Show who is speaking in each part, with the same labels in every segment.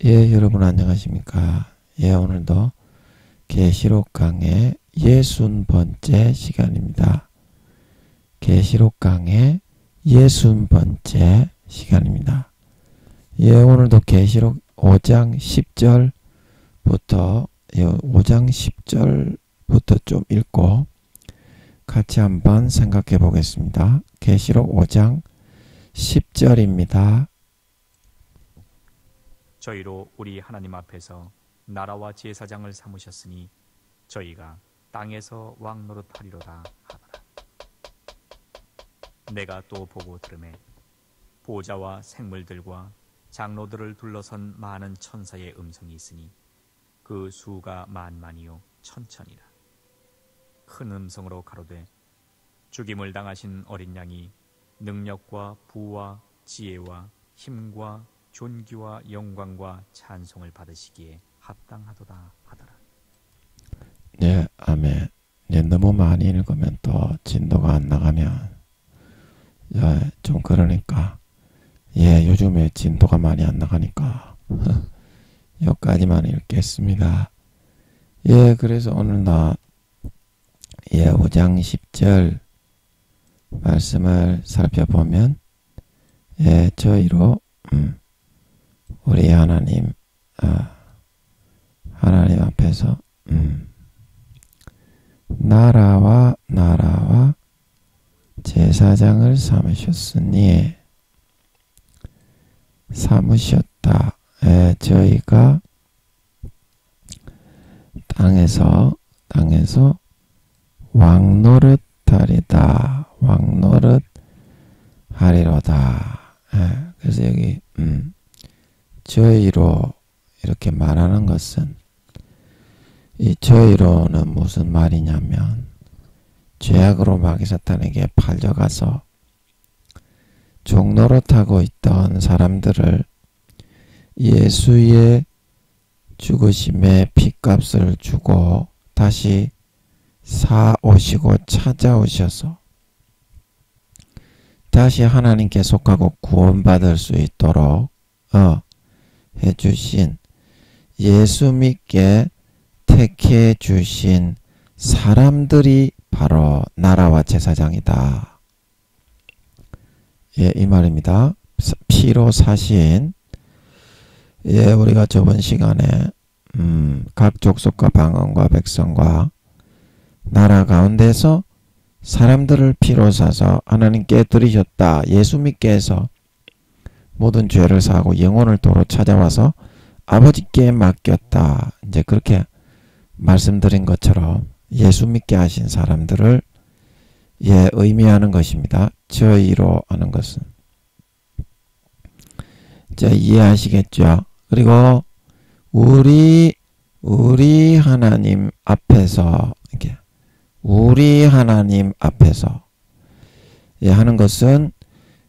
Speaker 1: 예, 여러분 안녕하십니까? 예, 오늘도 계시록 강의 60번째 시간입니다. 계시록 강의 60번째 시간입니다. 예, 오늘도 계시록 5장 10절부터 5장 10절부터 좀 읽고 같이 한번 생각해 보겠습니다. 계시록 5장 10절입니다.
Speaker 2: 저희로 우리 하나님 앞에서 나라와 제사장을 삼으셨으니 저희가 땅에서 왕 노릇하리로다 하더라. 내가 또 보고 들으매 보좌와 생물들과 장로들을 둘러선 많은 천사의 음성이 있으니 그 수가 만만이요 천천이라. 큰 음성으로 가로되 죽임을 당하신 어린 양이 능력과 부와 지혜와 힘과 존귀와 영광과 찬송을 받으시기에 합당하도다 하더라.
Speaker 1: 네, 아멘. 네, 너무 많이 읽으면 또 진도가 안 나가면 좀 그러니까 요즘에 진도가 많이 안 나가니까 여기까지만 읽겠습니다. 그래서 오늘 5장 10절 말씀을 살펴보면 저희로 우리 하나님 앞에서 나라와 제사장을 삼으셨다. 저희가 땅에서 왕노릇하리다. 왕노릇하리로다. 그래서 여기 저희로 이렇게 말하는 것은 이 저희로는 무슨 말이냐면 죄악으로 마귀 사탄에게 팔려가서 종노릇하고 있던 사람들을 예수의 죽으심의 핏값을 주고 다시 사오시고 찾아오셔서 다시 하나님께 속하고 구원받을 수 있도록 해주신 예수 믿게 택해 주신 사람들이 바로 나라와 제사장이다. 이 말입니다. 피로 사신 우리가 저번 시간에 각 족속과 방언과 백성과 나라 가운데서 사람들을 피로 사서 하나님께 드리셨다. 예수 믿게 해서 모든 죄를 사하고 영혼을 도로 찾아와서 아버지께 맡겼다. 이제 그렇게 말씀드린 것처럼 예수 믿게 하신 사람들을 의미하는 것입니다. 저희로 하는 것은. 자, 이해하시겠죠? 그리고 우리 하나님 앞에서 이렇게 우리 하나님 앞에서 하는 것은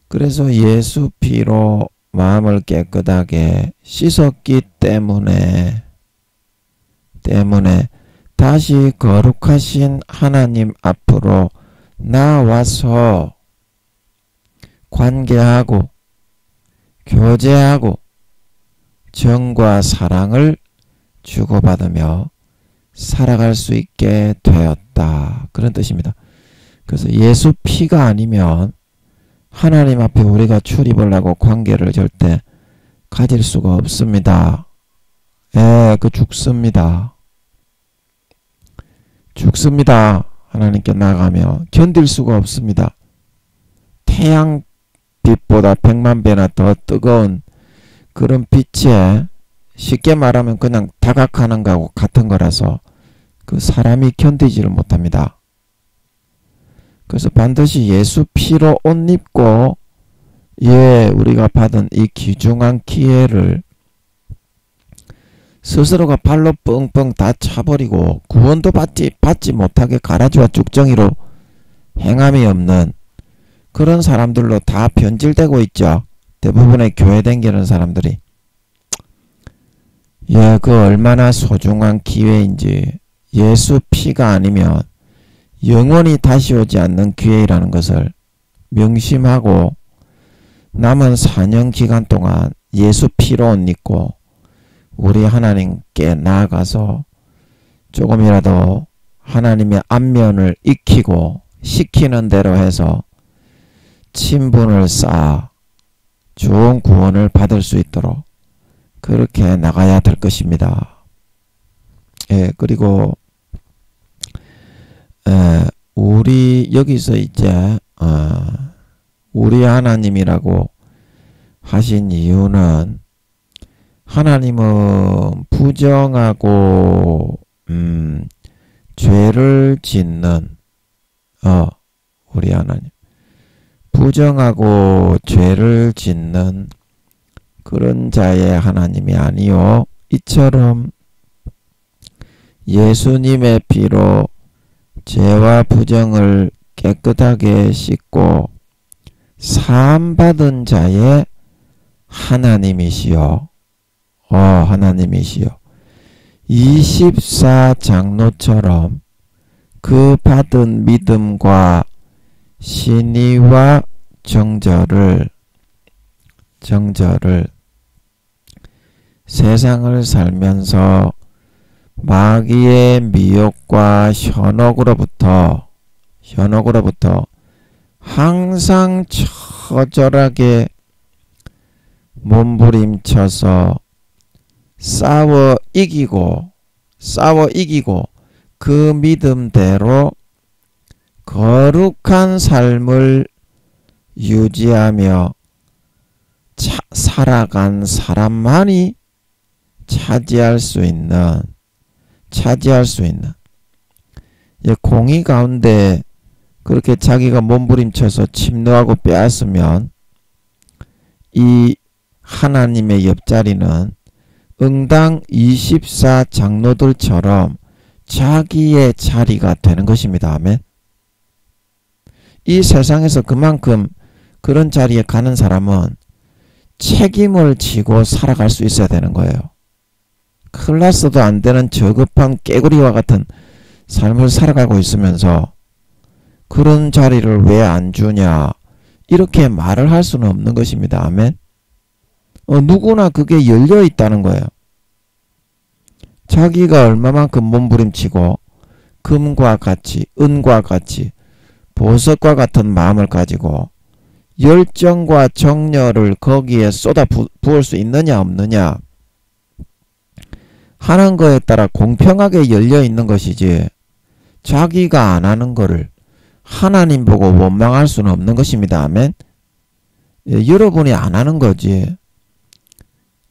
Speaker 1: 그래서 예수 피로 마음을 깨끗하게 씻었기 때문에 다시 거룩하신 하나님 앞으로 나와서 관계하고 교제하고 정과 사랑을 주고받으며 살아갈 수 있게 되었다. 그런 뜻입니다. 그래서 예수 피가 아니면 하나님 앞에 우리가 출입을 하고 관계를 절대 가질 수가 없습니다. 죽습니다. 하나님께 나가며 견딜 수가 없습니다. 태양빛보다 100만 배나 더 뜨거운 그런 빛에 쉽게 말하면 그냥 다각하는 거하고 같은 거라서 그 사람이 견디지를 못합니다. 그래서 반드시 예수 피로 옷 입고 우리가 받은 이 귀중한 기회를 스스로가 발로 뻥뻥 다 차버리고 구원도 받지 못하게 가라지와 쭉정이로 행함이 없는 그런 사람들로 다 변질되고 있죠. 대부분의 교회 댕기는 사람들이. 그 얼마나 소중한 기회인지 예수 피가 아니면 영원히 다시 오지 않는 기회라는 것을 명심하고 남은 4년 기간 동안 예수 피로 옷 입고 우리 하나님께 나아가서 조금이라도 하나님의 안면을 익히고 시키는 대로 해서 친분을 쌓아 좋은 구원을 받을 수 있도록 그렇게 나가야 될 것입니다. 예, 그리고 우리 여기서 이제 우리 하나님이라고 하신 이유는 하나님은 부정하고 죄를 짓는 우리 하나님 부정하고 죄를 짓는 그런 자의 하나님이 아니요 이처럼 예수님의 피로 죄와 부정을 깨끗하게 씻고 사함받은 자의 하나님이시여 하나님이시여 24장로처럼 그 받은 믿음과 신의와 정절을 세상을 살면서 마귀의 미혹과 현혹으로부터 항상 처절하게 몸부림쳐서 싸워 이기고 그 믿음대로 거룩한 삶을 유지하며 살아간 사람만이 차지할 수 있는 공의 가운데 그렇게 자기가 몸부림쳐서 침노하고 빼앗으면 이 하나님의 옆자리는 응당 24장로들처럼 자기의 자리가 되는 것입니다. 아멘. 이 세상에서 그만큼 그런 자리에 가는 사람은 책임을 지고 살아갈 수 있어야 되는 거예요. 클라스도 안 되는 저급한 깨구리와 같은 삶을 살아가고 있으면서 그런 자리를 왜 안 주냐 이렇게 말을 할 수는 없는 것입니다. 아멘. 누구나 그게 열려 있다는 거예요. 자기가 얼마만큼 몸부림치고 금과 같이 은과 같이 보석과 같은 마음을 가지고 열정과 정열을 거기에 쏟아 부을 수 있느냐 없느냐 하는 거에 따라 공평하게 열려 있는 것이지 자기가 안 하는 거를 하나님 보고 원망할 수는 없는 것입니다. 아멘. 예, 여러분이 안 하는 거지.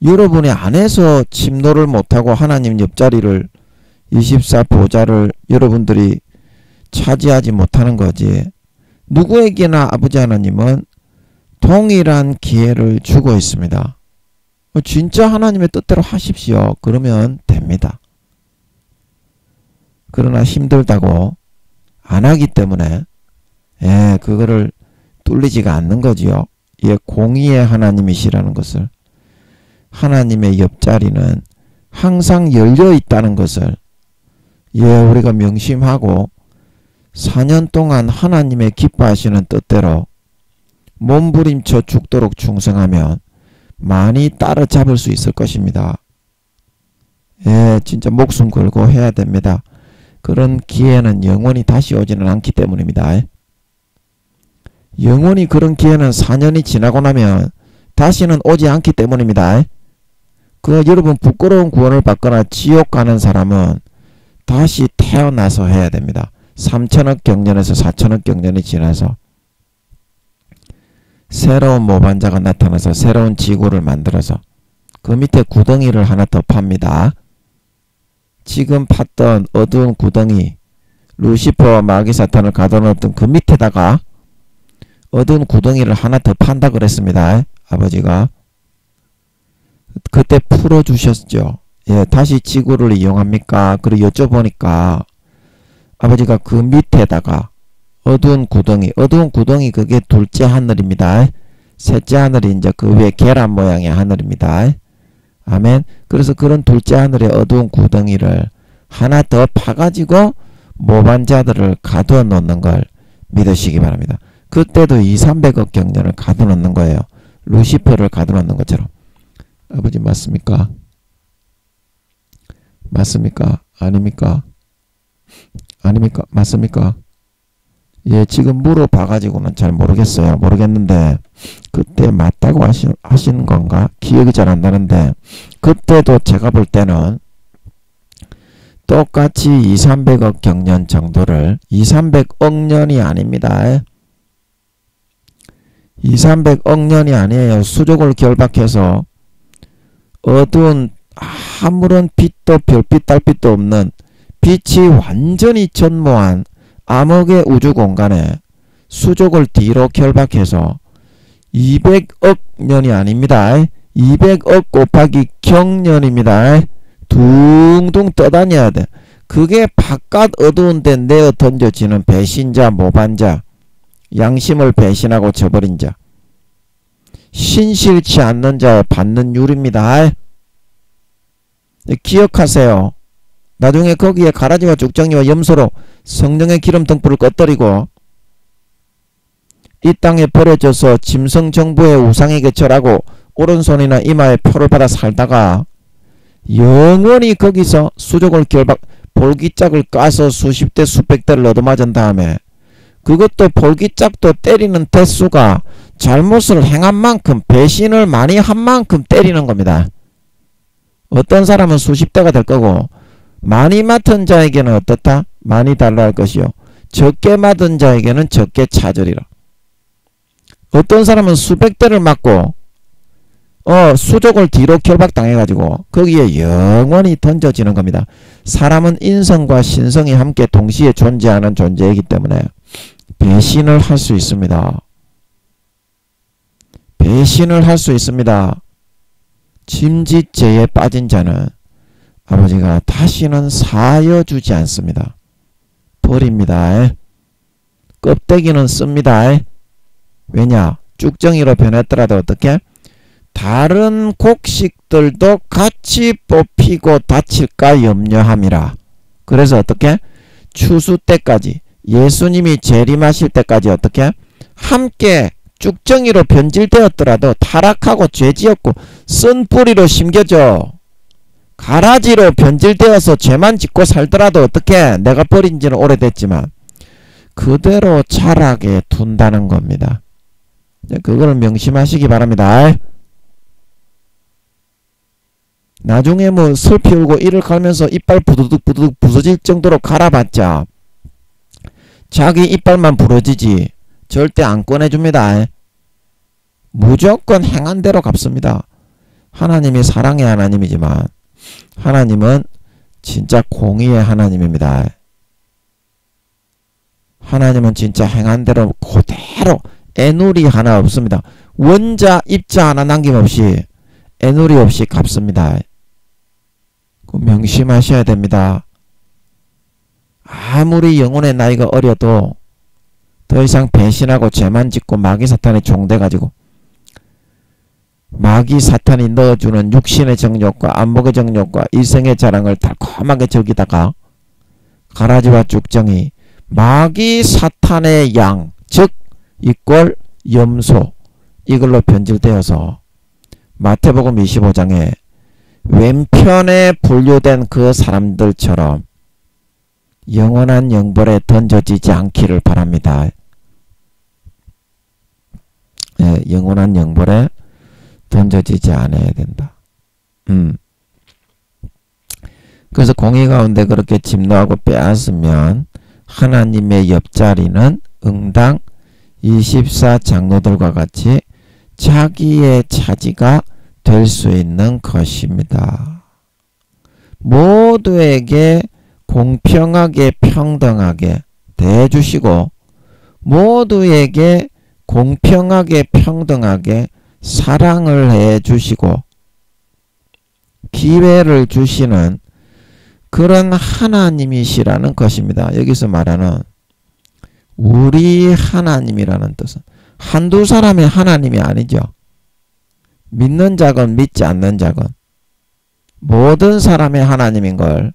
Speaker 1: 여러분이 안 해서 침노를 못하고 하나님 옆자리를 24보좌를 여러분들이 차지하지 못하는 거지. 누구에게나 아버지 하나님은 동일한 기회를 주고 있습니다. 진짜 하나님의 뜻대로 하십시오. 그러면 됩니다. 그러나 힘들다고 안 하기 때문에 그거를 뚫리지가 않는 거지요. 공의의 하나님이시라는 것을 하나님의 옆자리는 항상 열려 있다는 것을 우리가 명심하고 4년 동안 하나님의 기뻐하시는 뜻대로 몸부림쳐 죽도록 충성하면 많이 따라잡을 수 있을 것입니다. 진짜 목숨 걸고 해야 됩니다. 그런 기회는 영원히 다시 오지는 않기 때문입니다. 영원히 그런 기회는 4년이 지나고 나면 다시는 오지 않기 때문입니다. 여러분 부끄러운 구원을 받거나 지옥 가는 사람은 다시 태어나서 해야 됩니다. 3천억 경년에서 4천억 경년이 지나서 새로운 모반자가 나타나서 새로운 지구를 만들어서 그 밑에 구덩이를 하나 더 팝니다. 지금 팠던 어두운 구덩이 루시퍼와 마귀 사탄을 가둬놓았던 그 밑에다가 어두운 구덩이를 하나 더 판다 그랬습니다. 아버지가 그때 풀어주셨죠. 다시 지구를 이용합니까? 그리고 여쭤보니까 아버지가 그 밑에다가 어두운 구덩이 그게 둘째 하늘입니다. 셋째 하늘이 이제 그 위에 계란 모양의 하늘입니다. 아멘. 그래서 그런 둘째 하늘의 어두운 구덩이를 하나 더 파가지고 모반자들을 가두어 놓는 걸 믿으시기 바랍니다. 그때도 200~300억 경년을 가둬 놓는 거예요. 루시퍼를 가둬 놓는 것처럼. 아버지 맞습니까? 맞습니까? 아닙니까? 아닙니까? 맞습니까? 예, 지금 물어봐가지고는 잘 모르겠어요. 모르겠는데 그때 맞다고 하신 건가? 기억이 잘 안 나는데 그때도 제가 볼 때는 똑같이 200~300억 경년 정도를 200~300억 년이 아닙니다. 200~300억 년이 아니에요. 수족을 결박해서 어두운 아무런 빛도 별빛 달빛도 없는 빛이 완전히 전무한 암흑의 우주 공간에 수족을 뒤로 결박해서 200억 년이 아닙니다. 200억 곱하기 경년입니다. 둥둥 떠다녀야 돼. 그게 바깥 어두운 데 내어 던져지는 배신자, 모반자, 양심을 배신하고 저버린 자, 신실치 않는 자의 받는 율입니다. 기억하세요. 나중에 거기에 가라지와 죽정이와 염소로 성령의 기름 등불을 꺼뜨리고 이 땅에 버려져서 짐승 정부의 우상에게 절하고 오른손이나 이마에 표를 받아 살다가 영원히 거기서 수족을 결박 볼기짝을 까서 수십 대 수백 대를 얻어맞은 다음에 그것도 볼기짝도 때리는 대수가 잘못을 행한 만큼 배신을 많이 한 만큼 때리는 겁니다. 어떤 사람은 수십 대가 될 거고 많이 맡은 자에게는 어떻다? 많이 달라 할 것이요 적게 맡은 자에게는 적게 찾으리라. 어떤 사람은 수백 대를 맞고 수족을 뒤로 결박당해가지고 거기에 영원히 던져지는 겁니다. 사람은 인성과 신성이 함께 동시에 존재하는 존재이기 때문에 배신을 할 수 있습니다. 배신을 할 수 있습니다. 짐짓죄에 빠진 자는 아버지가 다시는 사하여 주지 않습니다. 버립니다. 껍데기는 씁니다. 왜냐? 쭉정이로 변했더라도 어떻게? 다른 곡식들도 같이 뽑히고 다칠까 염려함이라. 그래서 어떻게? 추수 때까지 예수님이 재림하실 때까지 어떻게? 함께 쭉정이로 변질되었더라도 타락하고 죄지었고 쓴 뿌리로 심겨져 가라지로 변질되어서 죄만 짓고 살더라도 어떻게? 내가 버린 지는 오래됐지만 그대로 자라게 둔다는 겁니다. 그걸 명심하시기 바랍니다. 나중에 뭐 슬 피우고 이를 갈면서 이빨 부두둑 부서질 정도로 갈아봤자 자기 이빨만 부러지지 절대 안 꺼내줍니다. 무조건 행한 대로 갚습니다. 하나님이 사랑의 하나님이지만 하나님은 진짜 공의의 하나님입니다. 하나님은 진짜 행한 대로 그대로 애누리 하나 없습니다. 원자 입자 하나 남김없이 애누리 없이 갚습니다. 명심하셔야 됩니다. 아무리 영혼의 나이가 어려도 더 이상 배신하고 죄만 짓고 마귀 사탄에 종돼가지고 마귀 사탄이 넣어주는 육신의 정욕과 안목의 정욕과 일생의 자랑을 달콤하게 즐기다가 가라지와 쭉정이 마귀 사탄의 양, 즉 이꼴 염소 이걸로 변질되어서 마태복음 25장에 왼편에 분류된 그 사람들처럼 영원한 영벌에 던져지지 않기를 바랍니다. 영원한 영벌에 던져지지 않아야 된다. 그래서 공의 가운데 그렇게 침노하고 빼앗으면 하나님의 옆자리는 응당 24 장로들과 같이 자기의 차지가 될 수 있는 것입니다. 모두에게 공평하게 평등하게 대해주시고 모두에게 공평하게 평등하게 사랑을 해주시고 기회를 주시는 그런 하나님이시라는 것입니다. 여기서 말하는 우리 하나님이라는 뜻은 한두 사람의 하나님이 아니죠. 믿는 자건 믿지 않는 자건 모든 사람의 하나님인 걸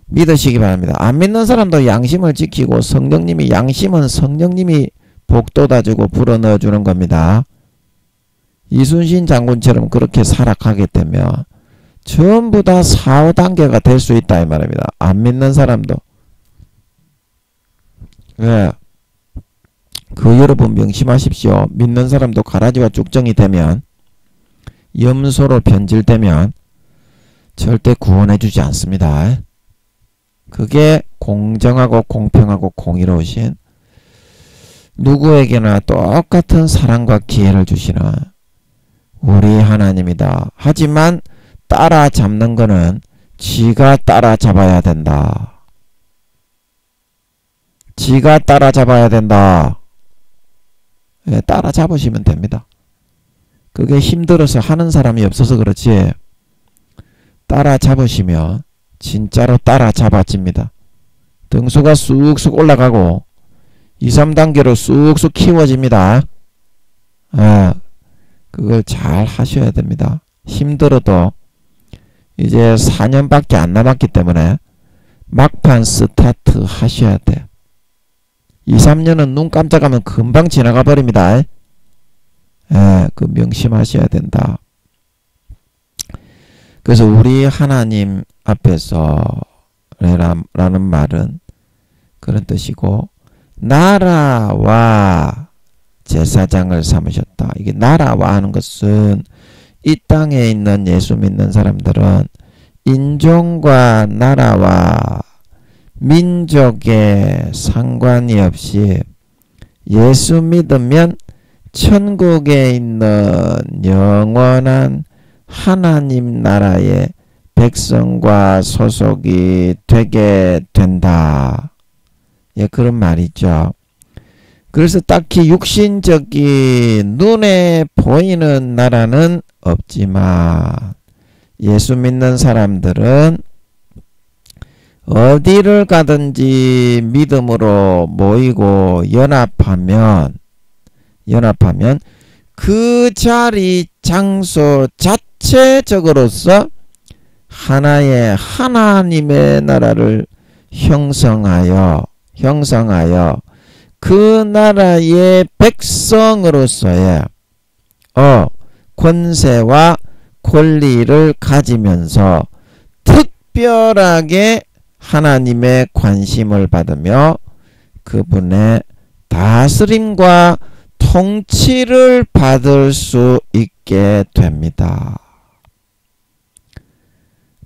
Speaker 1: 믿으시기 바랍니다. 안 믿는 사람도 양심을 지키고 성령님이 양심은 성령님이 복돋아 주고 불어넣어 주는 겁니다. 이순신 장군처럼 그렇게 살아가게 되면 전부 다 4, 5단계가 될 수 있다 이 말입니다. 안 믿는 사람도. 왜? 그 여러분 명심하십시오. 믿는 사람도 가라지와 쭉정이 되면, 염소로 변질되면 절대 구원해주지 않습니다. 그게 공정하고 공평하고 공의로우신, 누구에게나 똑같은 사랑과 기회를 주시는 우리 하나님이다. 하지만 따라잡는 거는 지가 따라잡아야 된다. 지가 따라잡아야 된다. 예, 따라잡으시면 됩니다. 그게 힘들어서 하는 사람이 없어서 그렇지, 따라잡으시면 진짜로 따라잡아집니다. 등수가 쑥쑥 올라가고 2, 3단계로 쑥쑥 키워집니다. 아, 그걸 잘 하셔야 됩니다. 힘들어도 이제 4년밖에 안 남았기 때문에 막판 스타트 하셔야 돼요. 2, 3년은 눈 깜짝하면 금방 지나가 버립니다. 예, 그 명심하셔야 된다. 그래서 우리 하나님 앞에서 라는 말은 그런 뜻이고, 나라와 제사장을 삼으셨다. 이게 나라와 하는 것은 이 땅에 있는 예수 믿는 사람들은 인종과 나라와 민족에 상관이 없이 예수 믿으면 천국에 있는 영원한 하나님 나라의 백성과 소속이 되게 된다. 예, 그런 말이죠. 그래서 딱히 육신적인 눈에 보이는 나라는 없지만 예수 믿는 사람들은 어디를 가든지 믿음으로 모이고 연합하면 그 자리 장소 자체적으로서 하나의 하나님의 나라를 형성하여 그 나라의 백성으로서의 권세와 권리를 가지면서 특별하게 하나님의 관심을 받으며 그분의 다스림과 통치를 받을 수 있게 됩니다.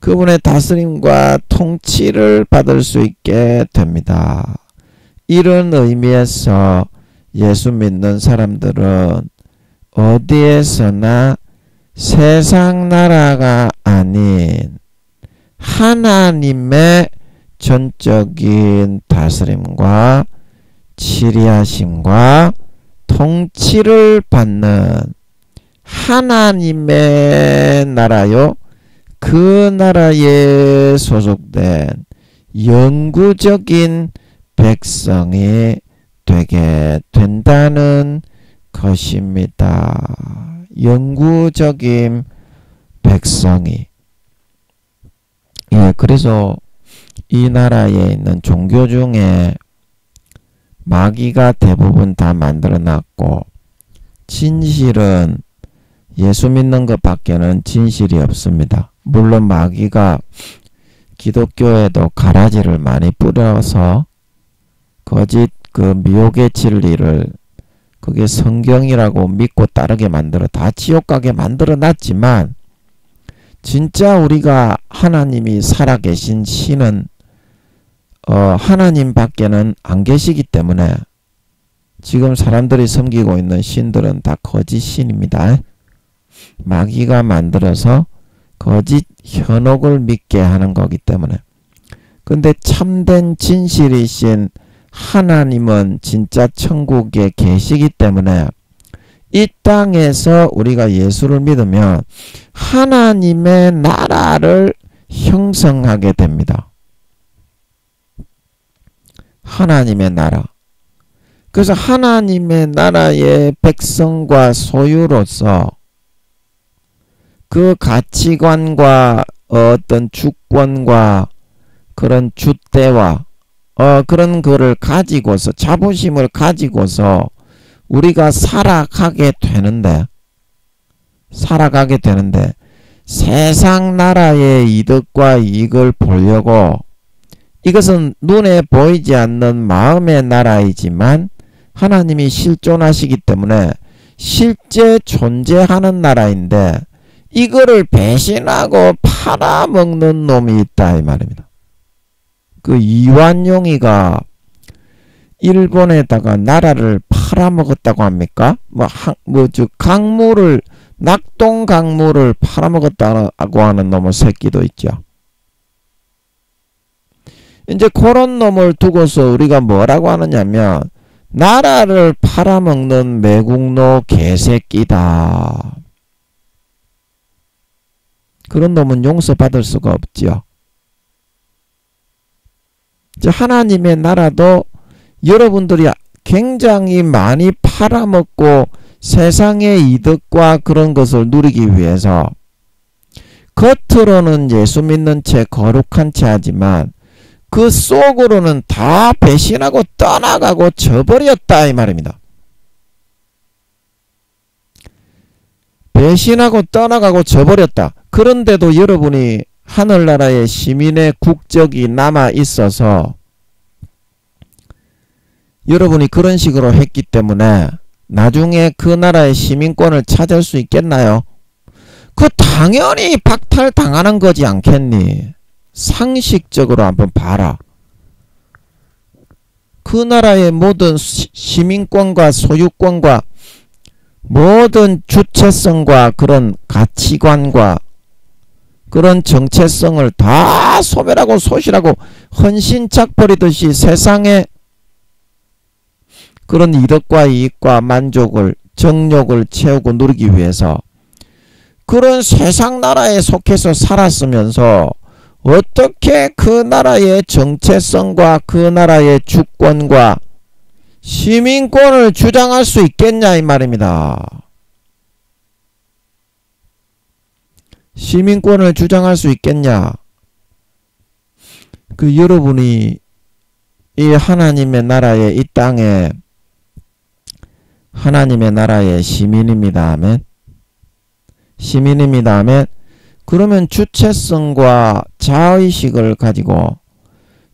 Speaker 1: 그분의 다스림과 통치를 받을 수 있게 됩니다. 이런 의미에서 예수 믿는 사람들은 어디에서나 세상 나라가 아닌 하나님의 전적인 다스림과 치리하심과 통치를 받는 하나님의 나라요, 그 나라에 소속된 영구적인 백성이 되게 된다는 것입니다. 영구적인 백성이. 예, 그래서 이 나라에 있는 종교 중에 마귀가 대부분 다 만들어 놨고, 진실은 예수 믿는 것밖에는 진실이 없습니다. 물론 마귀가 기독교에도 가라지를 많이 뿌려서 거짓 그 미혹의 진리를 그게 성경이라고 믿고 따르게 만들어 다 지옥 가게 만들어 놨지만, 진짜 우리가 하나님이 살아계신 신은 하나님 밖에는 안 계시기 때문에 지금 사람들이 섬기고 있는 신들은 다 거짓 신입니다. 마귀가 만들어서 거짓 현혹을 믿게 하는 거기 때문에. 근데 참된 진실이신 하나님은 진짜 천국에 계시기 때문에 이 땅에서 우리가 예수를 믿으면 하나님의 나라를 형성하게 됩니다. 하나님의 나라. 그래서 하나님의 나라의 백성과 소유로서 그 가치관과 어떤 주권과 그런 줏대와 그런 거를 가지고서, 자부심을 가지고서 우리가 살아가게 되는데 세상 나라의 이득과 이익을 보려고, 이것은 눈에 보이지 않는 마음의 나라이지만 하나님이 실존하시기 때문에 실제 존재하는 나라인데, 이거를 배신하고 팔아먹는 놈이 있다 이 말입니다. 그 이완용이가 일본에다가 나라를 팔아먹었다고 합니까? 강물을, 낙동 강물을 팔아먹었다고 하는 놈의 새끼도 있죠. 이제 그런 놈을 두고서 우리가 뭐라고 하느냐면, 나라를 팔아먹는 매국노 개새끼다. 그런 놈은 용서받을 수가 없지요. 이제 하나님의 나라도 여러분들이 굉장히 많이 팔아먹고 세상의 이득과 그런 것을 누리기 위해서 겉으로는 예수 믿는 채 거룩한 채 하지만 그 속으로는 다 배신하고 떠나가고 져버렸다 이 말입니다. 배신하고 떠나가고 져버렸다. 그런데도 여러분이 하늘나라의 시민의 국적이 남아 있어서 여러분이 그런 식으로 했기 때문에 나중에 그 나라의 시민권을 찾을 수 있겠나요? 그 당연히 박탈당하는 거지 않겠니? 상식적으로 한번 봐라. 그 나라의 모든 시민권과 소유권과 모든 주체성과 그런 가치관과 그런 정체성을 다 소멸하고 소실하고 헌신짝 버리듯이 세상에 그런 이득과 이익과 만족을, 정욕을 채우고 누리기 위해서 그런 세상 나라에 속해서 살았으면서 어떻게 그 나라의 정체성과 그 나라의 주권과 시민권을 주장할 수 있겠냐 이 말입니다. 시민권을 주장할 수 있겠냐? 그 여러분이 이 하나님의 나라에, 이 땅에 하나님의 나라의 시민입니다 하면, 시민입니다 하면, 그러면 주체성과 자의식을 가지고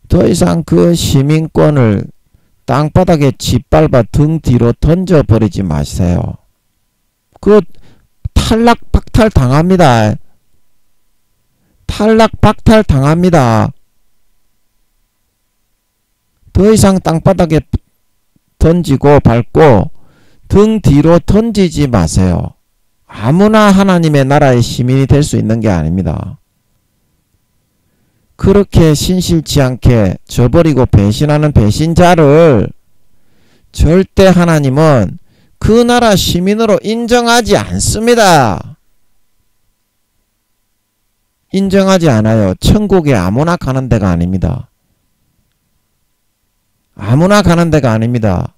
Speaker 1: 더 이상 그 시민권을 땅바닥에 짓밟아 등 뒤로 던져버리지 마세요. 그 탈락 박탈 당합니다. 탈락 박탈 당합니다. 더 이상 땅바닥에 던지고 밟고 등 뒤로 던지지 마세요. 아무나 하나님의 나라의 시민이 될 수 있는 게 아닙니다. 그렇게 신실치 않게 저버리고 배신하는 배신자를 절대 하나님은 그 나라 시민으로 인정하지 않습니다. 인정하지 않아요. 천국에 아무나 가는 데가 아닙니다. 아무나 가는 데가 아닙니다.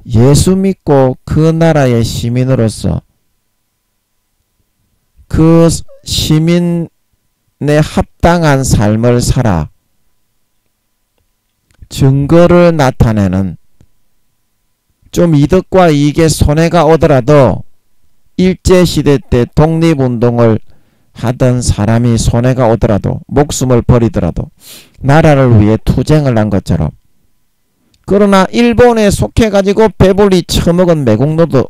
Speaker 1: 예수 믿고 그 나라의 시민으로서 그 시민의 합당한 삶을 살아 증거를 나타내는, 좀 이득과 이익에 손해가 오더라도 일제시대 때 독립운동을 하던 사람이 손해가 오더라도 목숨을 버리더라도 나라를 위해 투쟁을 한 것처럼, 그러나 일본에 속해가지고 배불리 처먹은 매국노도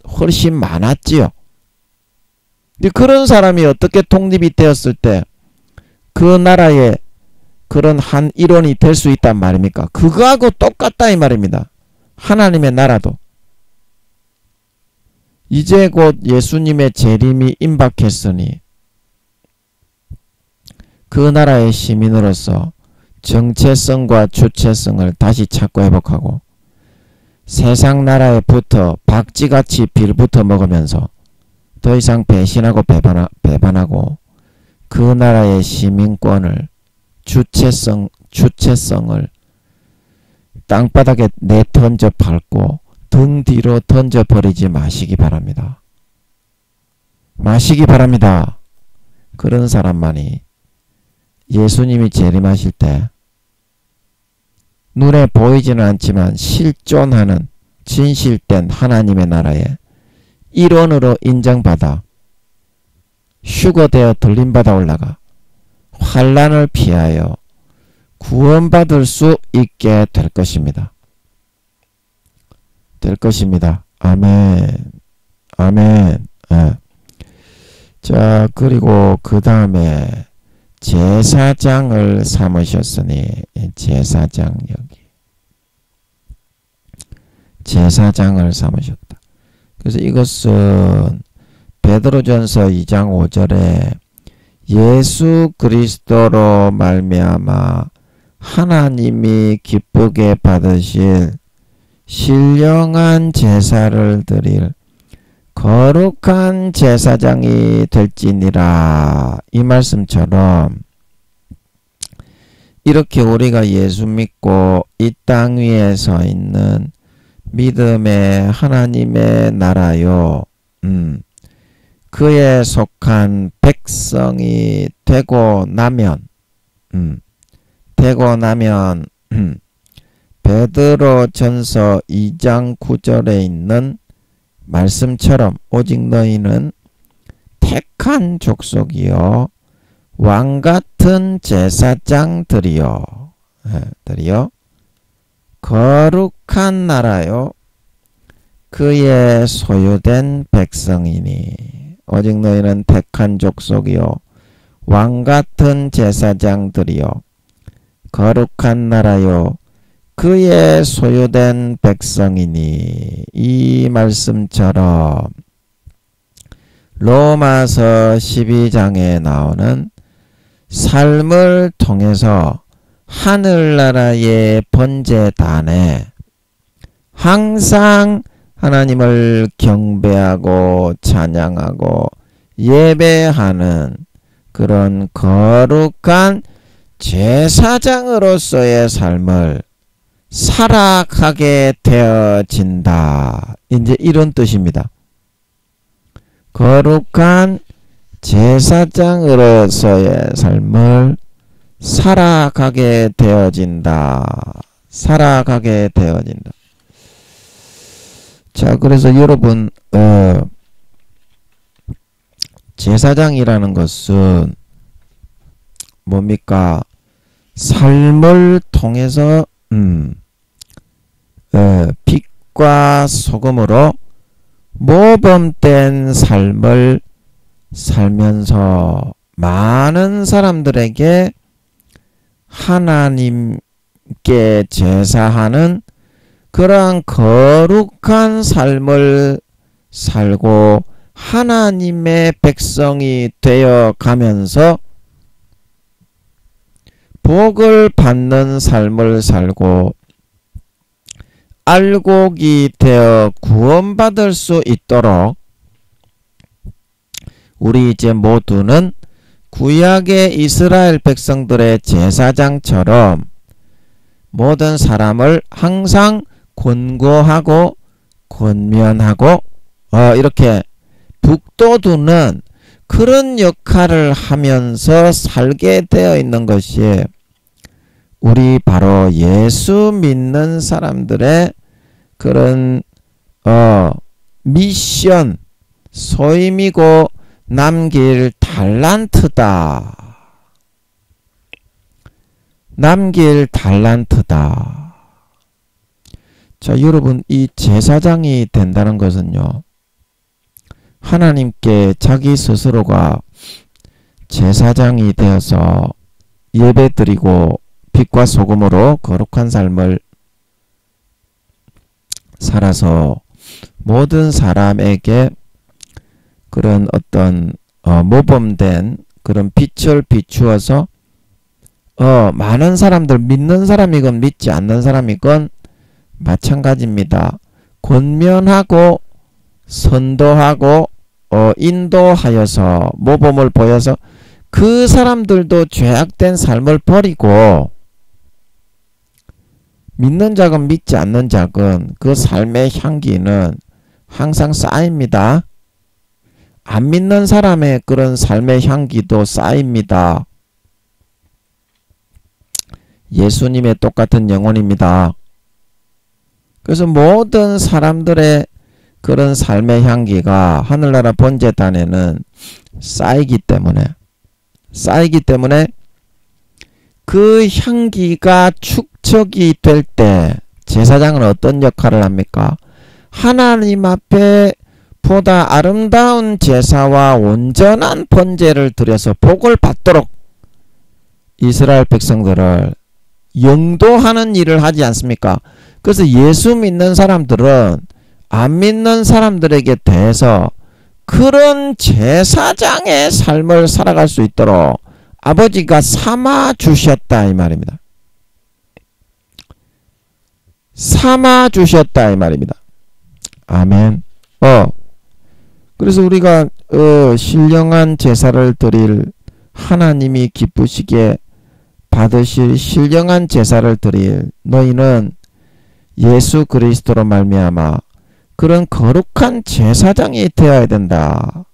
Speaker 1: 훨씬 많았지요. 근데 그런 사람이 어떻게 독립이 되었을 때 그 나라의 그런 한 일원이 될 수 있단 말입니까? 그거하고 똑같다 이 말입니다. 하나님의 나라도 이제 곧 예수님의 재림이 임박했으니 그 나라의 시민으로서 정체성과 주체성을 다시 찾고 회복하고 세상 나라에 붙어 박쥐같이 빌붙어 먹으면서 더 이상 배신하고 배반하고 그 나라의 시민권을, 주체성을 땅바닥에 내던져 밟고 등 뒤로 던져버리지 마시기 바랍니다. 마시기 바랍니다. 그런 사람만이 예수님이 재림하실 때 눈에 보이지는 않지만 실존하는 진실된 하나님의 나라의 일원으로 인정받아 휴거되어 들림받아 올라가 환난을 피하여 구원받을 수 있게 될 것입니다. 될 것입니다. 아멘. 아멘. 예. 자, 그리고 그 다음에 제사장을 삼으셨으니, 제사장 여기. 제사장을 삼으셨다. 그래서 이것은 베드로전서 2장 5절에 예수 그리스도로 말미암아 하나님이 기쁘게 받으실 신령한 제사를 드릴 거룩한 제사장이 될지니라. 이 말씀처럼 이렇게 우리가 예수 믿고 이 땅 위에 서 있는 믿음의 하나님의 나라요, 그에 속한 백성이 되고 나면 베드로전서 2장 9절에 있는 말씀처럼 오직 너희는 택한 족속이요 왕같은 제사장들이요 거룩한 나라요 그의 소유된 백성이니. 오직 너희는 택한 족속이요 왕같은 제사장들이요 거룩한 나라요 그의 소유된 백성이니. 이 말씀처럼 로마서 12장에 나오는 삶을 통해서 하늘나라의 번제단에 항상 하나님을 경배하고 찬양하고 예배하는 그런 거룩한 제사장으로서의 삶을 살아가게 되어진다. 이제 이런 뜻입니다. 거룩한 제사장으로서의 삶을 살아가게 되어진다. 살아가게 되어진다. 자, 그래서 여러분, 제사장이라는 것은 뭡니까? 삶을 통해서 빛과 소금으로 모범된 삶을 살면서 많은 사람들에게 하나님께 제사하는 그러한 거룩한 삶을 살고 하나님의 백성이 되어 가면서 복을 받는 삶을 살고 알곡이 되어 구원받을 수 있도록 우리 이제 모두는 구약의 이스라엘 백성들의 제사장처럼 모든 사람을 항상 권고하고 권면하고 이렇게 북돋우는 그런 역할을 하면서 살게 되어 있는 것이 우리 바로 예수 믿는 사람들의 그런 미션, 소임이고 남길 달란트다. 남길 달란트다. 자, 여러분, 이 제사장이 된다는 것은요, 하나님께 자기 스스로가 제사장이 되어서 예배드리고 빛과 소금으로 거룩한 삶을 살아서 모든 사람에게 그런 어떤 모범된 그런 빛을 비추어서 많은 사람들, 믿는 사람이건 믿지 않는 사람이건 마찬가지입니다. 권면하고 선도하고 인도하여서 모범을 보여서 그 사람들도 죄악된 삶을 버리고 믿는 자건 믿지 않는 자건 그 삶의 향기는 항상 쌓입니다. 안 믿는 사람의 그런 삶의 향기도 쌓입니다. 예수님의 똑같은 영혼입니다. 그래서 모든 사람들의 그런 삶의 향기가 하늘나라 번제단에는 쌓이기 때문에 그 향기가 축적이 될 때 제사장은 어떤 역할을 합니까? 하나님 앞에 보다 아름다운 제사와 온전한 번제를 드려서 복을 받도록 이스라엘 백성들을 영도하는 일을 하지 않습니까? 그래서 예수 믿는 사람들은 안 믿는 사람들에게 대해서 그런 제사장의 삶을 살아갈 수 있도록 아버지가 삼아 주셨다 이 말입니다. 삼아 주셨다 이 말입니다. 아멘. 그래서 우리가 신령한 제사를 드릴 하나님이 기쁘시게 받으실 신령한 제사를 드릴 너희는 예수 그리스도로 말미암아 그런 거룩한 제사장이 되어야 된다.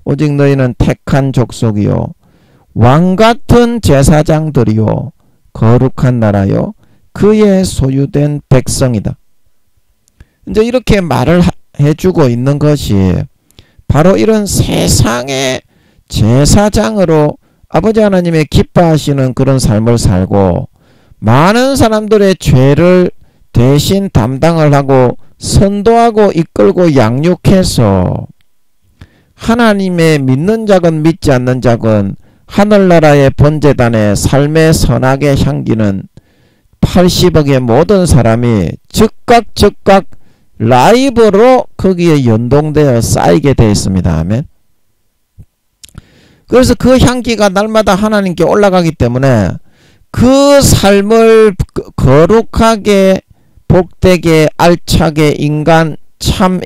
Speaker 1: 오직 너희는 택한 족속이요 왕같은 제사장들이요 거룩한 나라요 그의 소유된 백성이다. 이제 이렇게 말을 해주고 있는 것이 바로 이런 세상의 제사장으로 아버지 하나님의 기뻐하시는 그런 삶을 살고 많은 사람들의 죄를 대신 담당을 하고 선도하고 이끌고 양육해서 하나님의 믿는 자건 믿지 않는 자건 하늘나라의 번제단의 삶의 선악의 향기는 80억의 모든 사람이 즉각 라이브로 거기에 연동되어 쌓이게 되어 있습니다. 아멘. 그래서 그 향기가 날마다 하나님께 올라가기 때문에 그 삶을 거룩하게 복되게 알차게 참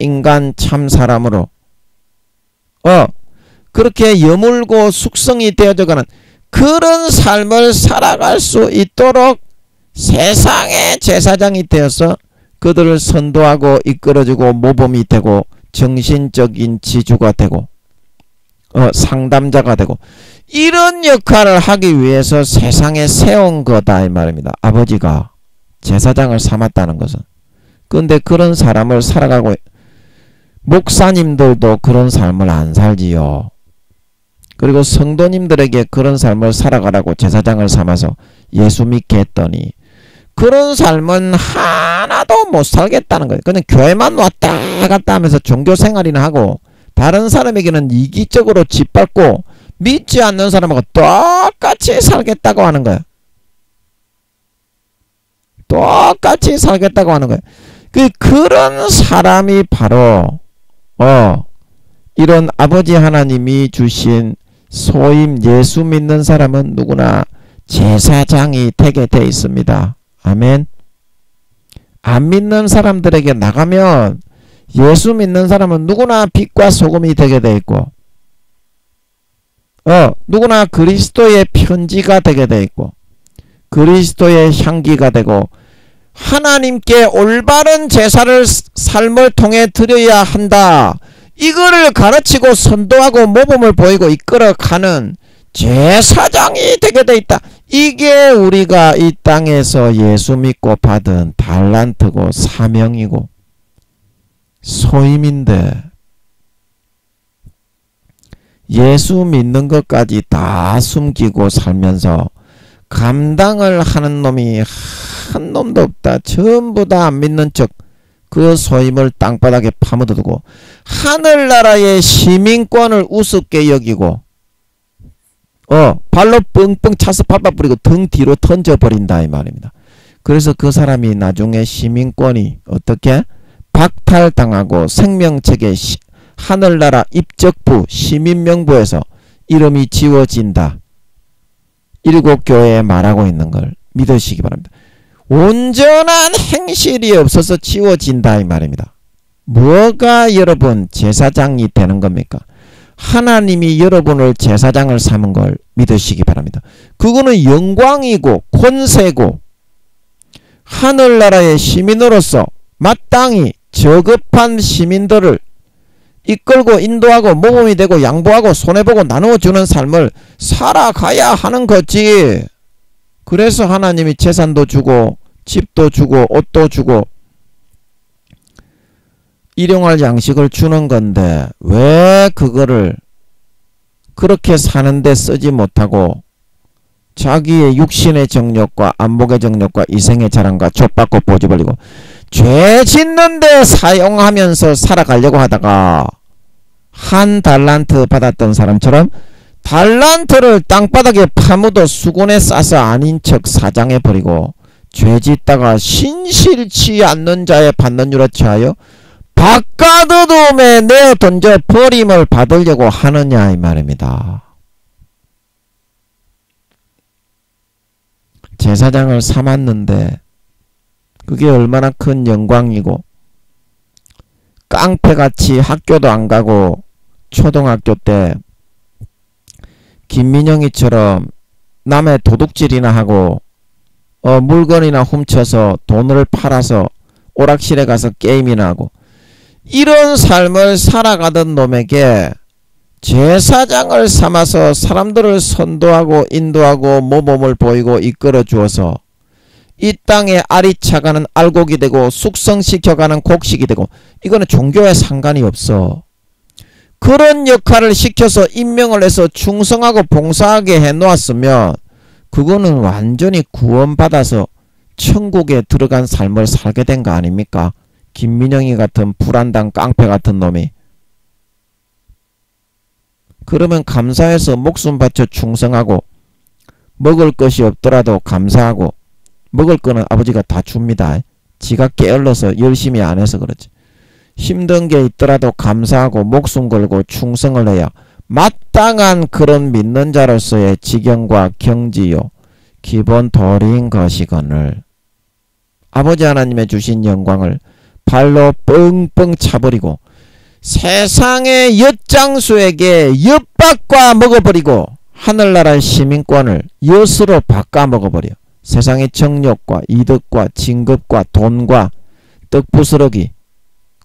Speaker 1: 사람으로 그렇게 여물고 숙성이 되어져가는 그런 삶을 살아갈 수 있도록 세상의 제사장이 되어서 그들을 선도하고 이끌어주고 모범이 되고 정신적인 지주가 되고 상담자가 되고 이런 역할을 하기 위해서 세상에 세운 거다 이 말입니다. 아버지가 제사장을 삼았다는 것은. 그런데 그런 사람을 살아가고 목사님들도 그런 삶을 안 살지요. 그리고 성도님들에게 그런 삶을 살아가라고 제사장을 삼아서 예수 믿게 했더니 그런 삶은 하나도 못 살겠다는 거예요. 그냥 교회만 왔다 갔다 하면서 종교생활이나 하고 다른 사람에게는 이기적으로 짓밟고 믿지 않는 사람하고 똑같이 살겠다고 하는 거예요. 똑같이 살겠다고 하는 거예요. 그런 사람이 바로 이런 아버지 하나님이 주신 소임 예수 믿는 사람은 누구나 제사장이 되게 돼 있습니다. 아멘. 안 믿는 사람들에게 나가면 예수 믿는 사람은 누구나 빛과 소금이 되게 돼 있고 누구나 그리스도의 편지가 되게 돼 있고 그리스도의 향기가 되고 하나님께 올바른 제사를 삶을 통해 드려야 한다. 이거를 가르치고 선도하고 모범을 보이고 이끌어가는 제사장이 되게 돼 있다. 이게 우리가 이 땅에서 예수 믿고 받은 달란트고 사명이고 소임인데 예수 믿는 것까지 다 숨기고 살면서 감당을 하는 놈이 한 놈도 없다. 전부 다 안 믿는 척 그 소임을 땅바닥에 파묻어두고 하늘나라의 시민권을 우습게 여기고 발로 뻥뻥 차서 밟아 뿌리고 등 뒤로 던져버린다 이 말입니다. 그래서 그 사람이 나중에 시민권이 어떻게 박탈당하고 생명책에 하늘나라 입적부 시민명부에서 이름이 지워진다. 일곱 교회에 말하고 있는 걸 믿으시기 바랍니다. 온전한 행실이 없어서 지워진다 이 말입니다. 뭐가 여러분 제사장이 되는 겁니까? 하나님이 여러분을 제사장을 삼은 걸 믿으시기 바랍니다. 그거는 영광이고 권세고 하늘나라의 시민으로서 마땅히 저급한 시민들을 이끌고 인도하고 모범이 되고 양보하고 손해보고 나누어주는 삶을 살아가야 하는 거지. 그래서 하나님이 재산도 주고 집도 주고 옷도 주고 일용할 양식을 주는 건데 왜 그거를 그렇게 사는데 쓰지 못하고 자기의 육신의 정욕과 안목의 정욕과 이생의 자랑과 족받고 보지벌리고 죄 짓는데 사용하면서 살아가려고 하다가 한 달란트 받았던 사람처럼 달란트를 땅바닥에 파묻어 수건에 싸서 아닌 척 사장해버리고 죄 짓다가 신실치 않는 자의 받는 유라 취하여 바깥 어둠에 내어 던져 버림을 받으려고 하느냐 이 말입니다. 제사장을 삼았는데 그게 얼마나 큰 영광이고 깡패같이 학교도 안 가고 초등학교 때 김민영이처럼 남의 도둑질이나 하고 물건이나 훔쳐서 돈을 팔아서 오락실에 가서 게임이나 하고 이런 삶을 살아가던 놈에게 제사장을 삼아서 사람들을 선도하고 인도하고 모범을 보이고 이끌어 주어서 이 땅에 아리차가는 알곡이 되고 숙성시켜가는 곡식이 되고 이거는 종교에 상관이 없어. 그런 역할을 시켜서 임명을 해서 충성하고 봉사하게 해놓았으면 그거는 완전히 구원받아서 천국에 들어간 삶을 살게 된 거 아닙니까? 김민영이 같은 불안당 깡패 같은 놈이. 그러면 감사해서 목숨 바쳐 충성하고 먹을 것이 없더라도 감사하고 먹을 거는 아버지가 다 줍니다. 지가 게을러서 열심히 안 해서 그렇지. 힘든 게 있더라도 감사하고 목숨 걸고 충성을 해야 마땅한 그런 믿는 자로서의 지경과 경지요 기본 도리인 것이거늘 아버지 하나님의 주신 영광을 발로 뻥뻥 차버리고 세상의 엿장수에게 엿박과 먹어버리고 하늘나라의 시민권을 엿으로 바꿔 먹어버려. 세상의 정욕과 이득과 진급과 돈과 떡부스러기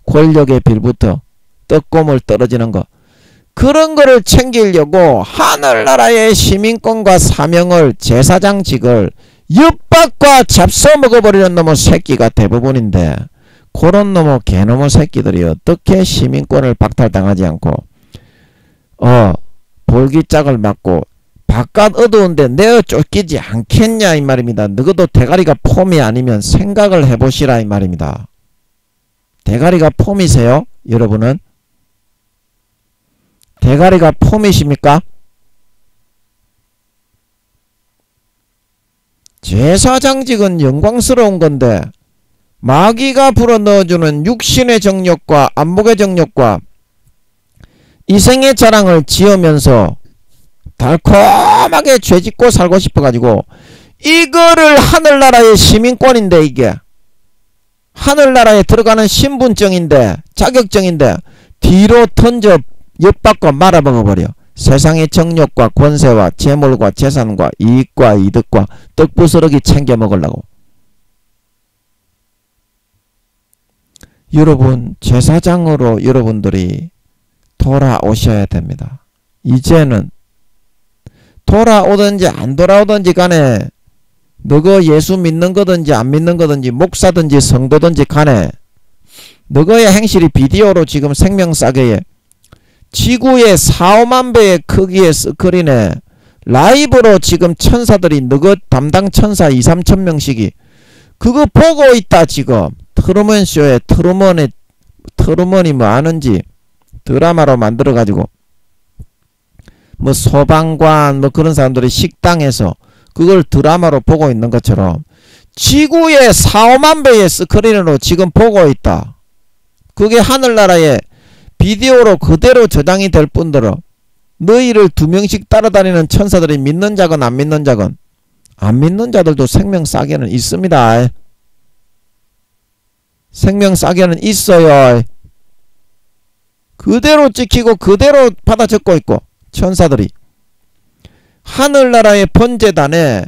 Speaker 1: 권력의 빌부터 떡고물 떨어지는 거 그런 거를 챙기려고 하늘나라의 시민권과 사명을 제사장직을 엿박과 잡숴 먹어버리는 놈의 새끼가 대부분인데 그런 놈의 개놈의 새끼들이 어떻게 시민권을 박탈당하지 않고 볼기짝을 맞고 바깥 어두운데 내어 쫓기지 않겠냐 이 말입니다. 너희도 대가리가 폼이 아니면 생각을 해보시라 이 말입니다. 대가리가 폼이세요? 여러분은? 대가리가 폼이십니까? 제사장직은 영광스러운 건데 마귀가 불어넣어주는 육신의 정욕과 안목의 정욕과 이생의 자랑을 지으면서 달콤하게 죄짓고 살고 싶어가지고 이거를 하늘나라의 시민권인데 이게 하늘나라에 들어가는 신분증인데 자격증인데 뒤로 던져 엿박고 말아먹어버려. 세상의 정욕과 권세와 재물과 재산과 이익과 이득과 떡부스러기 챙겨 먹으려고. 여러분 제사장으로 여러분들이 돌아오셔야 됩니다. 이제는 돌아오든지 안 돌아오든지 간에 너가 예수 믿는 거든지 안 믿는 거든지 목사든지 성도든지 간에 너의 행실이 비디오로 지금 생명싸개에 지구의 4~5만 배의 크기의 스크린에 라이브로 지금 천사들이 너그 담당 천사 2~3천 명씩이 그거 보고 있다. 지금 트루먼쇼에 트루먼이 뭐 아는지 드라마로 만들어가지고 뭐 소방관 뭐 그런 사람들이 식당에서 그걸 드라마로 보고 있는 것처럼 지구의 4~5만 배의 스크린으로 지금 보고 있다. 그게 하늘나라에 비디오로 그대로 저장이 될 뿐더러 너희를 2명씩 따라다니는 천사들이 믿는 자건 안 믿는 자건 안 믿는 자들도 생명 싸게는 있습니다. 생명 싸게는 있어요. 그대로 찍히고 그대로 받아 적고 있고 천사들이 하늘나라의 번제단에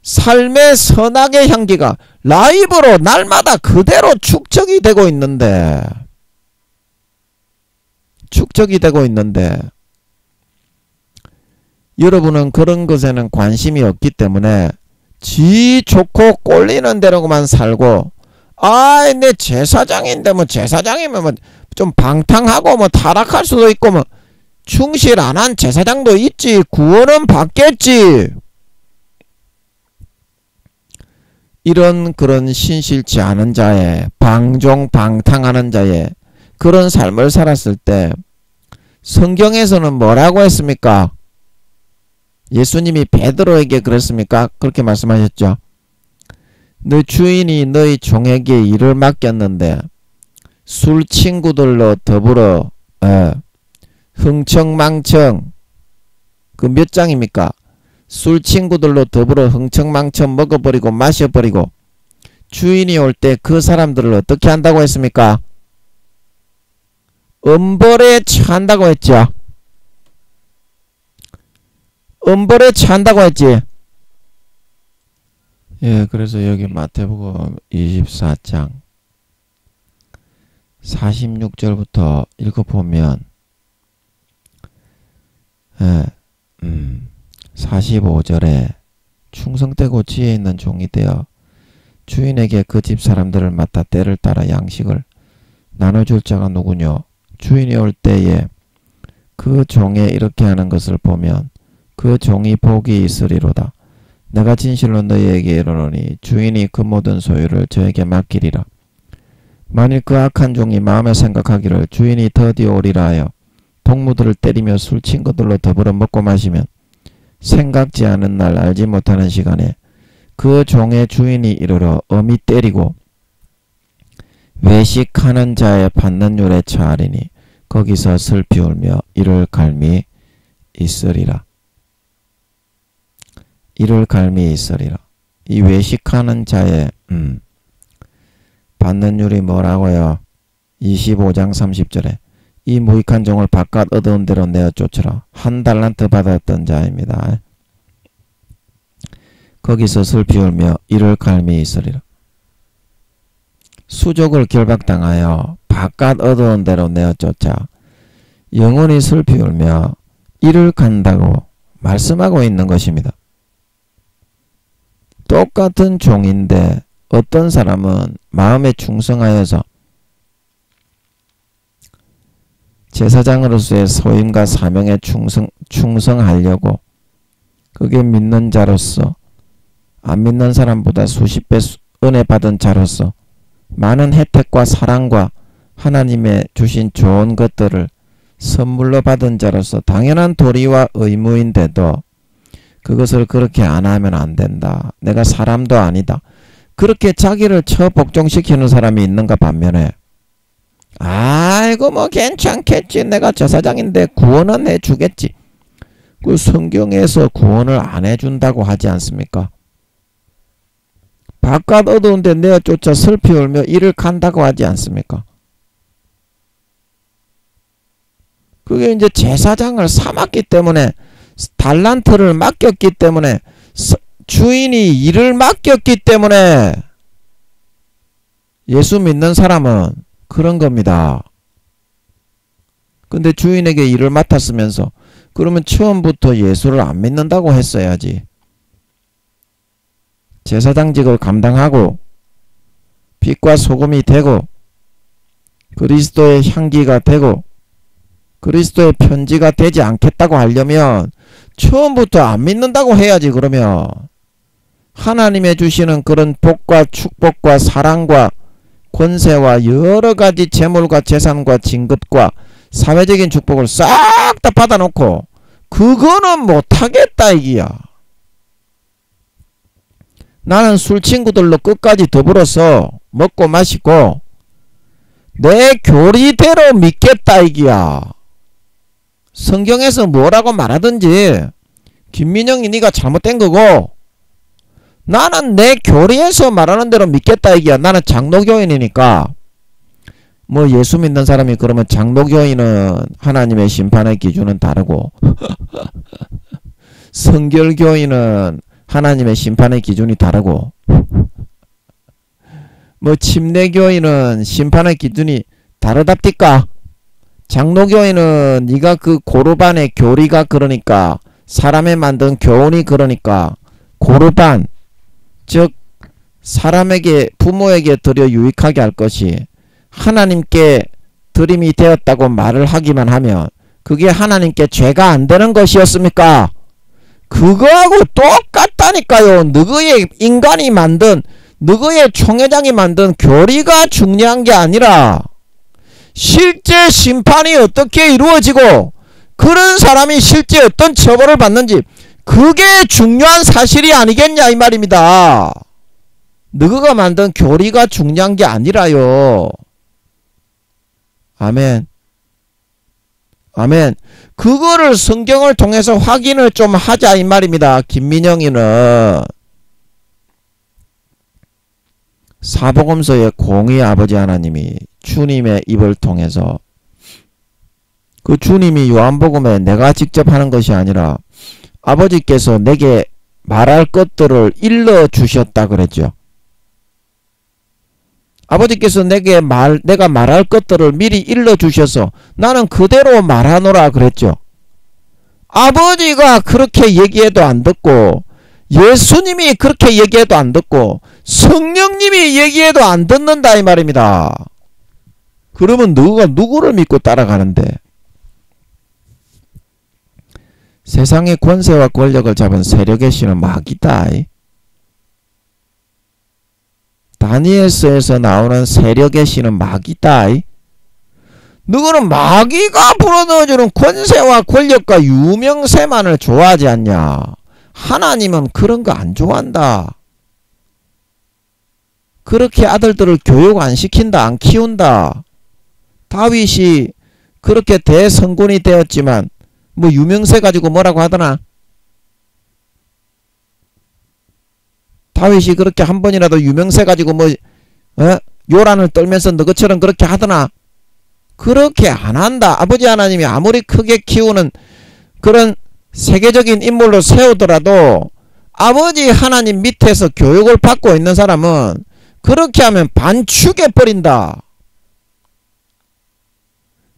Speaker 1: 삶의 선악의 향기가 라이브로 날마다 그대로 축적이 되고 있는데 여러분은 그런 것에는 관심이 없기 때문에 지 좋고 꼴리는 대로만 살고 내 제사장인데 뭐 제사장이면 뭐 좀 방탕하고 뭐 타락할 수도 있고 뭐 충실 안 한 제사장도 있지. 구원은 받겠지. 이런 그런 신실치 않은 자의 방종방탕하는 자의 그런 삶을 살았을 때 성경에서는 뭐라고 했습니까? 예수님이 베드로에게 그랬습니까? 그렇게 말씀하셨죠. 너 주인이 너희 종에게 일을 맡겼는데 술 친구들로 더불어 흥청망청 그 몇 장입니까? 술 친구들로 더불어 흥청망청 먹어버리고 마셔버리고 주인이 올 때 그 사람들을 어떻게 한다고 했습니까? 엄벌에 처한다고 했죠. 엄벌에 처한다고 했지. 예, 그래서 여기 마태복음 24장 46절부터 읽어보면 45절에 충성되고 지혜 있는 종이 되어 주인에게 그 집 사람들을 맡아 때를 따라 양식을 나눠줄 자가 누구뇨? 주인이 올 때에 그 종에 이렇게 하는 것을 보면 그 종이 복이 있으리로다. 내가 진실로 너희에게 이르노니 주인이 그 모든 소유를 저에게 맡기리라. 만일 그 악한 종이 마음에 생각하기를 주인이 더디 오리라 하여 동무들을 때리며 술 친구들로 더불어 먹고 마시면 생각지 않은 날 알지 못하는 시간에 그 종의 주인이 이르러 엄히 때리고 외식하는 자의 받는 율에 처하리니 거기서 슬피 울며 이를 갈미 있으리라. 이를 갈미 있으리라. 이 외식하는 자의 받는 율이 뭐라고요? 25장 30절에 이 무익한 종을 바깥 어두운 데로 내어 쫓으라. 한 달란트 받았던 자입니다. 거기서 슬피 울며 이를 갈미 있으리라. 수족을 결박당하여 바깥 어두운 데로 내어 쫓아 영원히 슬피 울며 이를 간다고 말씀하고 있는 것입니다. 똑같은 종인데 어떤 사람은 마음에 충성하여서 제사장으로서의 소임과 사명에 충성하려고 그게 믿는 자로서 안 믿는 사람보다 수십 배 은혜 받은 자로서 많은 혜택과 사랑과 하나님의 주신 좋은 것들을 선물로 받은 자로서 당연한 도리와 의무인데도 그것을 그렇게 안 하면 안 된다. 내가 사람도 아니다. 그렇게 자기를 처복종시키는 사람이 있는가 반면에 아이고 뭐 괜찮겠지. 내가 제사장인데 구원은 해주겠지. 그 성경에서 구원을 안 해준다고 하지 않습니까? 바깥 어두운데 내어 쫓아 슬피 울며 이를 간다고 하지 않습니까? 그게 이제 제사장을 삼았기 때문에 달란트를 맡겼기 때문에 주인이 일을 맡겼기 때문에 예수 믿는 사람은 그런 겁니다. 근데 주인에게 일을 맡았으면서 그러면 처음부터 예수를 안 믿는다고 했어야지. 제사장직을 감당하고 빛과 소금이 되고 그리스도의 향기가 되고 그리스도의 편지가 되지 않겠다고 하려면 처음부터 안 믿는다고 해야지. 그러면 하나님의 주시는 그런 복과 축복과 사랑과 권세와 여러가지 재물과 재산과 진급과 사회적인 축복을 싹 다 받아놓고 그거는 못하겠다 이기야. 나는 술 친구들로 끝까지 더불어서 먹고 마시고 내 교리대로 믿겠다 이기야. 성경에서 뭐라고 말하든지 김민영이 네가 잘못된 거고 나는 내 교리에서 말하는 대로 믿겠다 이기야. 나는 장로교인이니까. 뭐 예수 믿는 사람이 그러면 장로교인은 하나님의 심판의 기준은 다르고 성결교인은 하나님의 심판의 기준이 다르고 뭐 침례교인은 심판의 기준이 다르답디까? 장로교인은 네가 그 고르반의 교리가 그러니까 사람에 만든 교훈이 그러니까 고르반 즉 사람에게 부모에게 드려 유익하게 할 것이 하나님께 들임이 되었다고 말을 하기만 하면 그게 하나님께 죄가 안 되는 것이었습니까? 그거하고 똑같다니까요. 너희의 인간이 만든, 너희의 총회장이 만든 교리가 중요한 게 아니라 실제 심판이 어떻게 이루어지고 그런 사람이 실제 어떤 처벌을 받는지, 그게 중요한 사실이 아니겠냐 이 말입니다. 너희가 만든 교리가 중요한 게 아니라요. 아멘. 아멘. 그거를 성경을 통해서 확인을 좀 하자 이 말입니다. 김민영이는 사복음서의 공의 아버지 하나님이 주님의 입을 통해서, 그 주님이 요한복음에 내가 직접 하는 것이 아니라 아버지께서 내게 말할 것들을 일러주셨다 그랬죠. 아버지께서 내가 말할 것들을 미리 일러주셔서 나는 그대로 말하노라 그랬죠. 아버지가 그렇게 얘기해도 안 듣고, 예수님이 그렇게 얘기해도 안 듣고, 성령님이 얘기해도 안 듣는다 이 말입니다. 그러면 너가 누구를 믿고 따라가는데? 세상의 권세와 권력을 잡은 세력의 신은 마귀다. 다니엘서에서 나오는 세력의 신은 마귀다. 너는 마귀가 불어넣어주는 권세와 권력과 유명세만을 좋아하지 않냐? 하나님은 그런 거 안 좋아한다. 그렇게 아들들을 교육 안 시킨다, 안 키운다. 다윗이 그렇게 대성군이 되었지만 뭐 유명세 가지고 뭐라고 하더나? 다윗이 그렇게 한 번이라도 유명세 가지고 뭐 요란을 떨면서 너것처럼 그렇게 하더나? 그렇게 안 한다. 아버지 하나님이 아무리 크게 키우는 그런 세계적인 인물로 세우더라도 아버지 하나님 밑에서 교육을 받고 있는 사람은 그렇게 하면 반축해 버린다.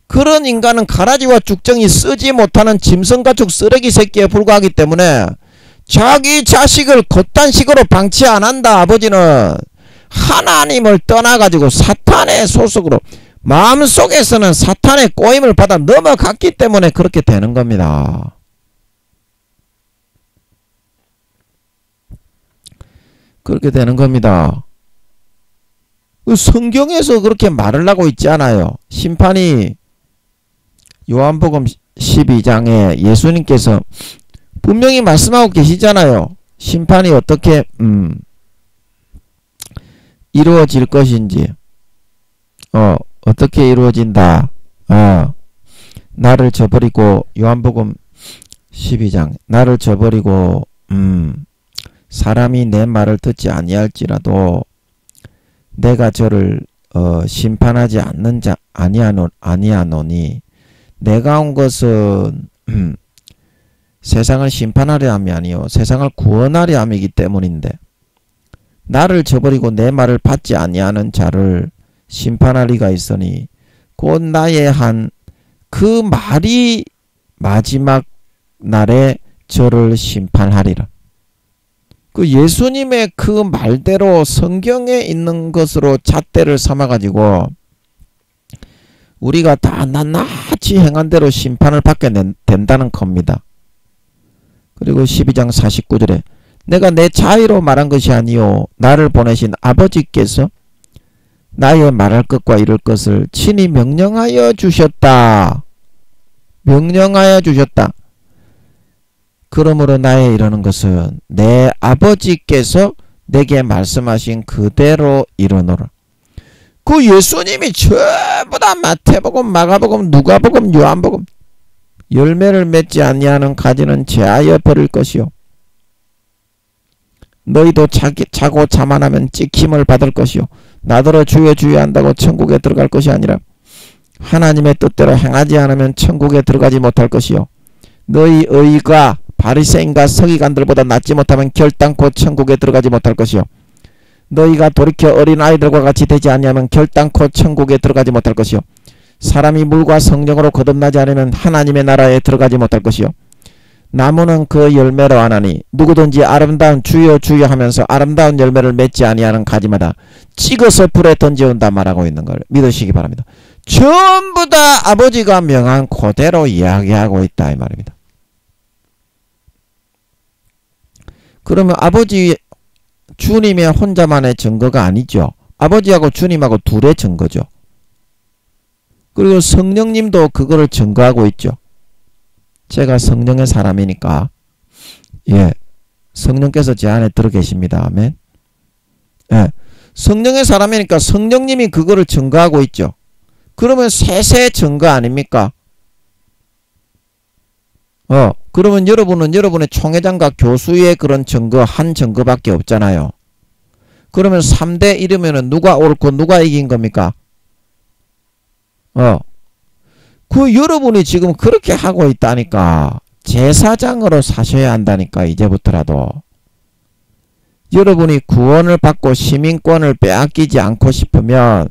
Speaker 1: 그런 인간은 가라지와 쭉정이 쓰지 못하는 짐승가축 쓰레기 새끼에 불과하기 때문에 자기 자식을 그딴 식으로 방치 안 한다. 아버지는 하나님을 떠나가지고 사탄의 소속으로, 마음속에서는 사탄의 꼬임을 받아 넘어갔기 때문에 그렇게 되는 겁니다. 그렇게 되는 겁니다. 성경에서 그렇게 말을 하고 있지 않아요. 심판이 요한복음 12장에 예수님께서 분명히 말씀하고 계시잖아요. 심판이 어떻게 이루어질 것인지, 어떻게 이루어진다. 나를 저버리고, 요한복음 12장, 나를 저버리고 사람이 내 말을 듣지 아니할지라도 내가 저를 심판하지 않는 자 아니하노니, 내가 온 것은 세상을 심판하려 함이 아니요 세상을 구원하려 함이기 때문인데, 나를 저버리고 내 말을 받지 아니하는 자를 심판할 리가 있으니 곧 나의 한 그 말이 마지막 날에 저를 심판하리라. 그 예수님의 그 말대로 성경에 있는 것으로 잣대를 삼아가지고 우리가 다 낱낱이 행한 대로 심판을 받게 된다는 겁니다. 그리고 12장 49절에 내가 내 자의로 말한 것이 아니요 나를 보내신 아버지께서 나의 말할 것과 이룰 것을 친히 명령하여 주셨다. 명령하여 주셨다. 그러므로 나의 이러는 것은 내 아버지께서 내게 말씀하신 그대로 이루노라. 그 예수님이 전부 다 마태복음, 마가복음, 누가복음, 요한복음 열매를 맺지 아니하는 가지는 제하여 버릴 것이요 너희도 자고 자만하면 찍힘을 받을 것이요 나더러 주여 주여 한다고 천국에 들어갈 것이 아니라 하나님의 뜻대로 행하지 않으면 천국에 들어가지 못할 것이요 너희 의가 바리새인과 서기관들보다 낫지 못하면 결단코 천국에 들어가지 못할 것이요 너희가 돌이켜 어린아이들과 같이 되지 아니하면 결단코 천국에 들어가지 못할 것이요 사람이 물과 성령으로 거듭나지 않으면 하나님의 나라에 들어가지 못할 것이요 나무는 그 열매로 아나니 누구든지 아름다운 주여 주여 하면서 아름다운 열매를 맺지 아니하는 가지마다 찍어서 불에 던져온다 말하고 있는 걸 믿으시기 바랍니다. 전부 다 아버지가 명한 그대로 이야기하고 있다 이 말입니다. 그러면 아버지 주님의 혼자만의 증거가 아니죠. 아버지하고 주님하고 둘의 증거죠. 그리고 성령님도 그거를 증거하고 있죠. 제가 성령의 사람이니까 예, 성령께서 제 안에 들어 계십니다. 아멘. 예, 성령의 사람이니까 성령님이 그거를 증거하고 있죠. 그러면 셋의 증거 아닙니까? 그러면 여러분은 여러분의 총회장과 교수의 그런 증거 한 증거밖에 없잖아요. 그러면 3대 이러면은 누가 옳고 누가 이긴 겁니까? 그 여러분이 지금 그렇게 하고 있다니까. 제사장으로 사셔야 한다니까. 이제부터라도 여러분이 구원을 받고 시민권을 빼앗기지 않고 싶으면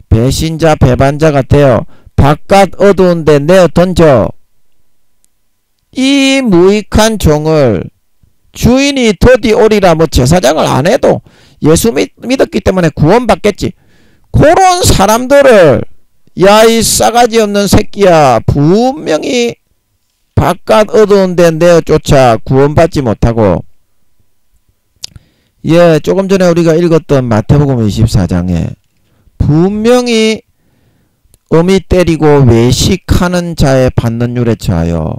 Speaker 1: 배신자 배반자가 되어 바깥 어두운 데 내어 던져. 이 무익한 종을 주인이 더디 오리라. 뭐 제사장을 안 해도 예수 믿었기 때문에 구원받겠지. 그런 사람들을 야 이 싸가지 없는 새끼야, 분명히 바깥 어두운 데 내어 쫓아 구원받지 못하고, 예, 조금 전에 우리가 읽었던 마태복음 24장에 분명히 어미 때리고 외식하는 자의 받는 율에 처하여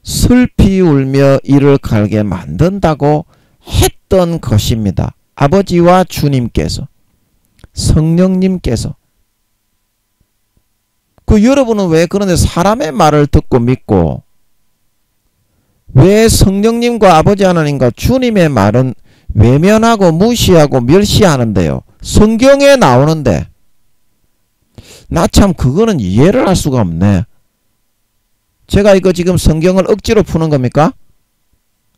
Speaker 1: 슬피 울며 이를 갈게 만든다고 했던 것입니다. 아버지와 주님께서, 성령님께서. 그 여러분은 왜 그런데 사람의 말을 듣고 믿고 왜 성령님과 아버지 하나님과 주님의 말은 외면하고 무시하고 멸시하는데요? 성경에 나오는데. 나 참 그거는 이해를 할 수가 없네. 제가 이거 지금 성경을 억지로 푸는 겁니까?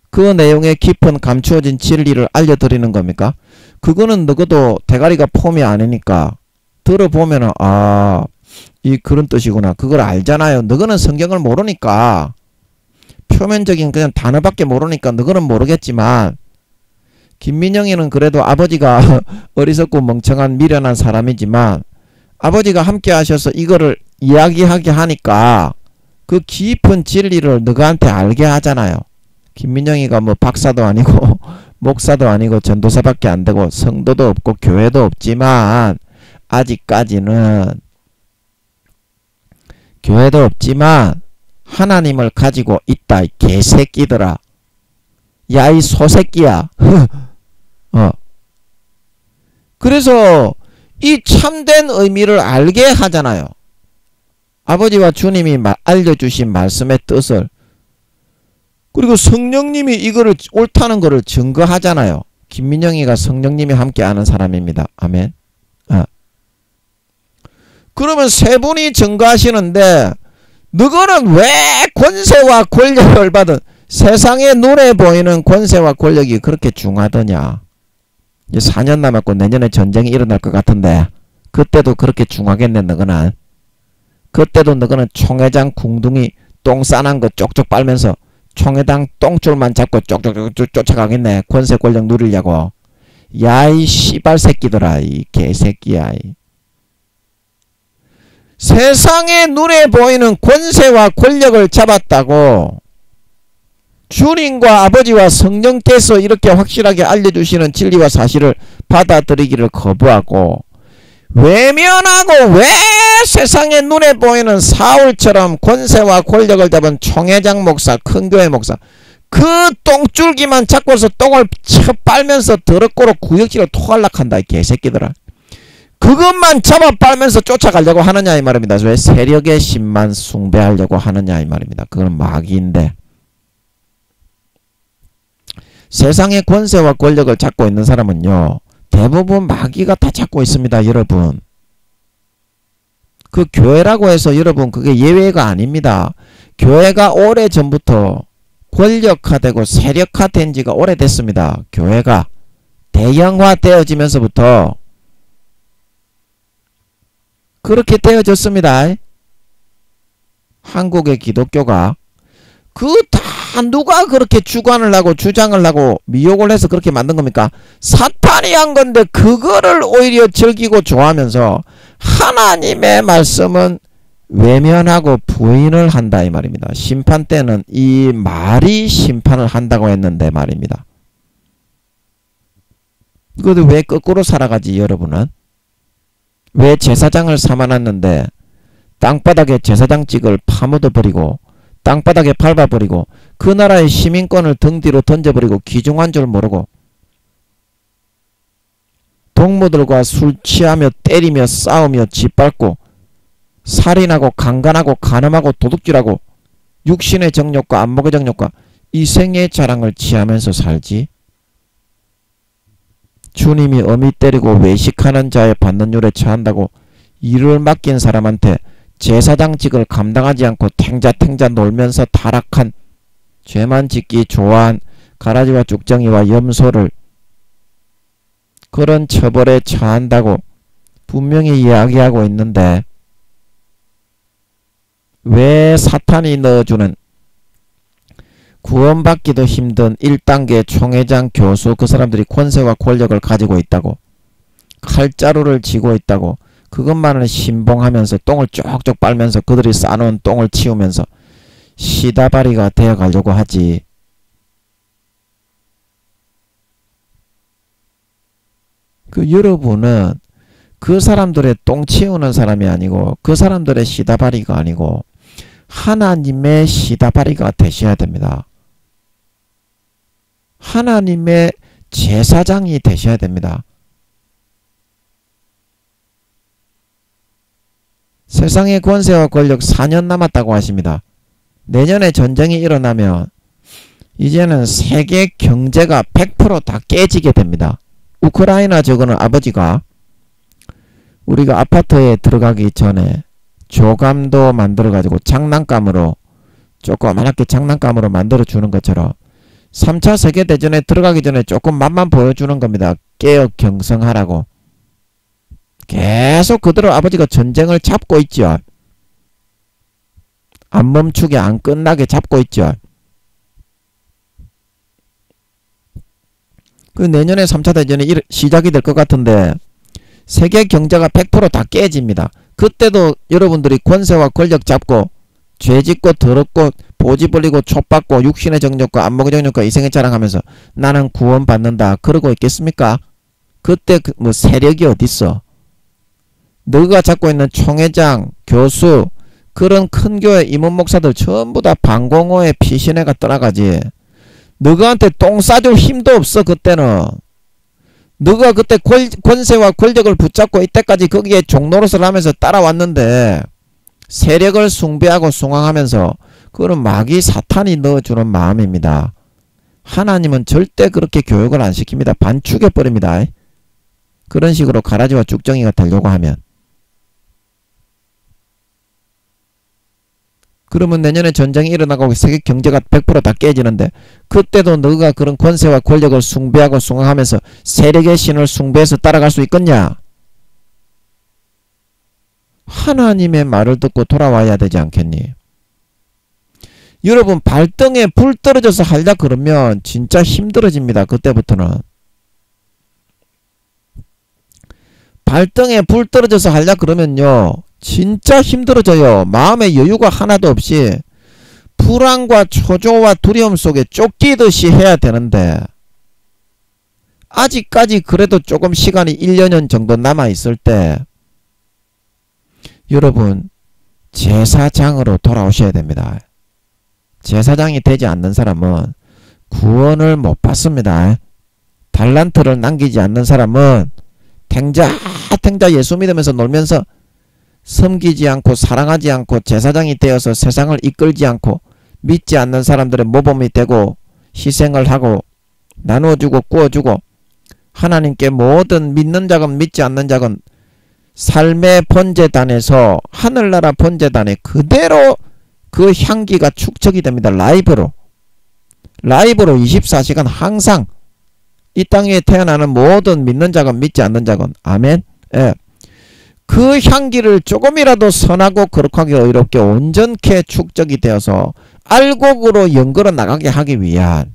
Speaker 1: 그 내용에 깊은 감추어진 진리를 알려드리는 겁니까? 그거는 너도 대가리가 폼이 아니니까 들어보면은 아, 이 그런 뜻이구나. 그걸 알잖아요. 너거는 성경을 모르니까, 표면적인 그냥 단어밖에 모르니까 너거는 모르겠지만, 김민영이는 그래도 아버지가 어리석고 멍청한 미련한 사람이지만 아버지가 함께 하셔서 이거를 이야기하게 하니까 그 깊은 진리를 너한테 알게 하잖아요. 김민영이가 뭐 박사도 아니고 목사도 아니고 전도사밖에 안 되고 성도도 없고 교회도 없지만, 아직까지는 교회도 없지만 하나님을 가지고 있다. 이 개새끼들아. 야 이 소새끼야. 그래서 이 참된 의미를 알게 하잖아요. 아버지와 주님이 알려주신 말씀의 뜻을. 그리고 성령님이 이거를 옳다는 거를 증거하잖아요. 김민영이가 성령님이 함께 아는 사람입니다. 아멘. 그러면 세 분이 증거하시는데 너거는 왜 권세와 권력을 받은, 세상의 눈에 보이는 권세와 권력이 그렇게 중하더냐. 이제 4년 남았고 내년에 전쟁이 일어날 것 같은데 그때도 그렇게 중하겠네. 너거는 그때도 너거는 총회장 궁둥이 똥 싸난 거 쪽쪽 빨면서 총회장 똥줄만 잡고 쪽쪽쪽 쫓아가겠네. 권세 권력 누리려고. 야이 씨발 새끼들아. 이 개새끼야. 세상의 눈에 보이는 권세와 권력을 잡았다고 주님과 아버지와 성령께서 이렇게 확실하게 알려주시는 진리와 사실을 받아들이기를 거부하고 외면하고, 왜 세상의 눈에 보이는 사울처럼 권세와 권력을 잡은 총회장 목사, 큰 교회 목사, 그 똥줄기만 잡고서 똥을 쳐 빨면서 더럽고로 구역질을 토할락한다. 이 개새끼들아. 그것만 잡아 빨면서 쫓아가려고 하느냐 이 말입니다. 왜 세력의 신만 숭배하려고 하느냐 이 말입니다. 그건 마귀인데, 세상의 권세와 권력을 잡고 있는 사람은요 대부분 마귀가 다 잡고 있습니다. 여러분, 그 교회라고 해서 여러분 그게 예외가 아닙니다. 교회가 오래전부터 권력화되고 세력화된 지가 오래됐습니다. 교회가 대형화되어지면서부터 그렇게 되어졌습니다. 한국의 기독교가 그 다 누가 그렇게 주관을 하고 주장을 하고 미혹을 해서 그렇게 만든 겁니까? 사탄이 한 건데 그거를 오히려 즐기고 좋아하면서 하나님의 말씀은 외면하고 부인을 한다 이 말입니다. 심판 때는 이 말이 심판을 한다고 했는데 말입니다. 그것도 왜 거꾸로 살아가지 여러분은? 왜 제사장을 삼아놨는데 땅바닥에 제사장직을 파묻어버리고 땅바닥에 밟아버리고 그 나라의 시민권을 등 뒤로 던져버리고 귀중한 줄 모르고 동무들과 술 취하며 때리며 싸우며 짓밟고 살인하고 강간하고 간음하고 도둑질하고 육신의 정욕과 안목의 정욕과 이생의 자랑을 취하면서 살지? 주님이 어미 때리고 외식하는 자의 받는 율에 처한다고 일을 맡긴 사람한테 제사장직을 감당하지 않고 탱자탱자 놀면서 타락한 죄만 짓기 좋아한 가라지와 쭉정이와 염소를 그런 처벌에 처한다고 분명히 이야기하고 있는데 왜 사탄이 넣어주는 구원받기도 힘든 1단계 총회장 교수 그 사람들이 권세와 권력을 가지고 있다고 칼자루를 쥐고 있다고 그것만을 신봉하면서 똥을 쪽쪽 빨면서 그들이 싸놓은 똥을 치우면서 시다바리가 되어가려고 하지. 그 여러분은 그 사람들의 똥 치우는 사람이 아니고 그 사람들의 시다바리가 아니고 하나님의 시다바리가 되셔야 됩니다. 하나님의 제사장이 되셔야 됩니다. 세상의 권세와 권력 4년 남았다고 하십니다. 내년에 전쟁이 일어나면 이제는 세계 경제가 100% 다 깨지게 됩니다. 우크라이나 저거는 아버지가 우리가 아파트에 들어가기 전에 조감도 만들어가지고 장난감으로 조그맣게 장난감으로 만들어주는 것처럼 3차 세계대전에 들어가기 전에 조금 맛만 보여주는 겁니다. 깨어 경성하라고. 계속 그대로 아버지가 전쟁을 잡고 있죠. 안 멈추게 안 끝나게 잡고 있죠. 그 내년에 3차 대전이 시작이 될 것 같은데 세계 경제가 100% 다 깨집니다. 그때도 여러분들이 권세와 권력 잡고 죄짓고 더럽고 보지 벌리고 촉받고 육신의 정욕과 안목의 정욕과 이생의 자랑하면서 나는 구원받는다 그러고 있겠습니까? 그때 뭐 세력이 어딨어? 너가 잡고 있는 총회장, 교수 그런 큰 교회 임원 목사들 전부 다 방공호에 피신해가 떠나가지. 너가한테 똥 싸줄 힘도 없어. 그때는 너가 그때 권세와 권력을 붙잡고 이때까지 거기에 종노릇을 하면서 따라왔는데 세력을 숭배하고 숭앙하면서 그거는 마귀 사탄이 넣어주는 마음입니다. 하나님은 절대 그렇게 교육을 안 시킵니다. 반죽여버립니다. 그런 식으로 가라지와 쭉정이가 되려고 하면. 그러면 내년에 전쟁이 일어나고 세계 경제가 100% 다 깨지는데 그때도 너가 그런 권세와 권력을 숭배하고 숭앙하면서 세력의 신을 숭배해서 따라갈 수 있겠냐? 하나님의 말을 듣고 돌아와야 되지 않겠니? 여러분 발등에 불 떨어져서 하려 그러면 진짜 힘들어집니다. 그때부터는. 발등에 불 떨어져서 하려 그러면요 진짜 힘들어져요. 마음의 여유가 하나도 없이 불안과 초조와 두려움 속에 쫓기듯이 해야 되는데 아직까지 그래도 조금 시간이 1년 정도 남아있을 때 여러분 제사장으로 돌아오셔야 됩니다. 제사장이 되지 않는 사람은 구원을 못 받습니다. 달란트를 남기지 않는 사람은 탱자 예수 믿으면서 놀면서 섬기지 않고 사랑하지 않고 제사장이 되어서 세상을 이끌지 않고 믿지 않는 사람들의 모범이 되고 희생을 하고 나누어주고 구워주고 하나님께 모든 믿는 자건 믿지 않는 자건 삶의 번제단에서 하늘나라 번제단에 그대로 그 향기가 축적이 됩니다. 라이브로 24시간 항상 이 땅에 태어나는 모든 믿는 자건 믿지 않는 자건 아멘. 예. 그 향기를 조금이라도 선하고 거룩하게 의롭게 온전케 축적이 되어서 알곡으로 연걸어 나가게 하기 위한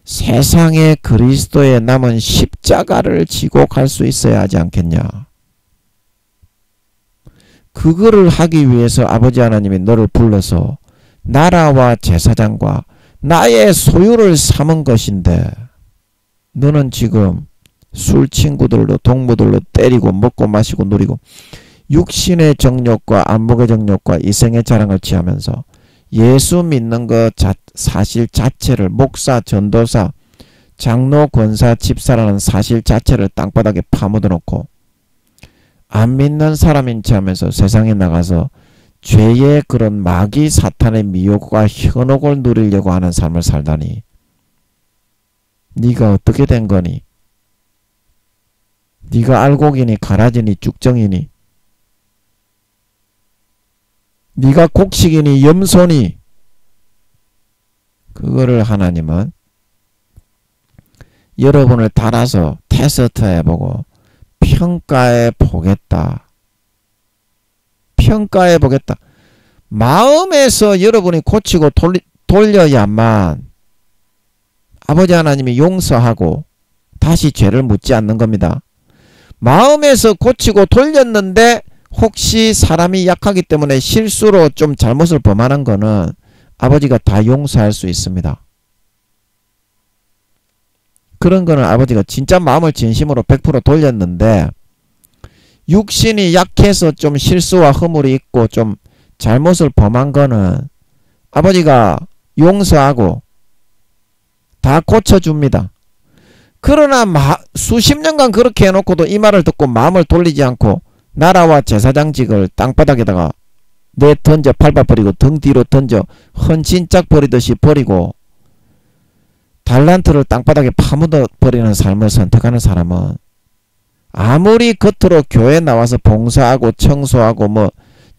Speaker 1: 세상에 그리스도의 남은 십자가를 지고 갈 수 있어야 하지 않겠냐. 그거를 하기 위해서 아버지 하나님이 너를 불러서 나라와 제사장과 나의 소유를 삼은 것인데 너는 지금 술 친구들로 동무들로 때리고 먹고 마시고 누리고 육신의 정욕과 안목의 정욕과 이생의 자랑을 취하면서 예수 믿는 것 사실 자체를 목사, 전도사, 장로, 권사, 집사라는 사실 자체를 땅바닥에 파묻어 놓고 안 믿는 사람인 체 하면서 세상에 나가서 죄의 그런 마귀 사탄의 미혹과 현혹을 누리려고 하는 삶을 살다니 네가 어떻게 된 거니? 네가 알곡이니 가라지니 쭉정이니 네가 곡식이니 염소니 그거를 하나님은 여러분을 달아서 테스트 해보고 평가해 보겠다. 평가해 보겠다. 마음에서 여러분이 고치고 돌려야만 아버지 하나님이 용서하고 다시 죄를 묻지 않는 겁니다. 마음에서 고치고 돌렸는데 혹시 사람이 약하기 때문에 실수로 좀 잘못을 범하는 거는 아버지가 다 용서할 수 있습니다. 그런 거는 아버지가 진짜 마음을 진심으로 100% 돌렸는데 육신이 약해서 좀 실수와 허물이 있고 좀 잘못을 범한 거는 아버지가 용서하고 다 고쳐줍니다. 그러나 수십 년간 그렇게 해놓고도 이 말을 듣고 마음을 돌리지 않고 나라와 제사장직을 땅바닥에다가 내던져 밟아버리고 등 뒤로 던져 헌신짝 버리듯이 버리고 달란트를 땅바닥에 파묻어버리는 삶을 선택하는 사람은 아무리 겉으로 교회 나와서 봉사하고 청소하고 뭐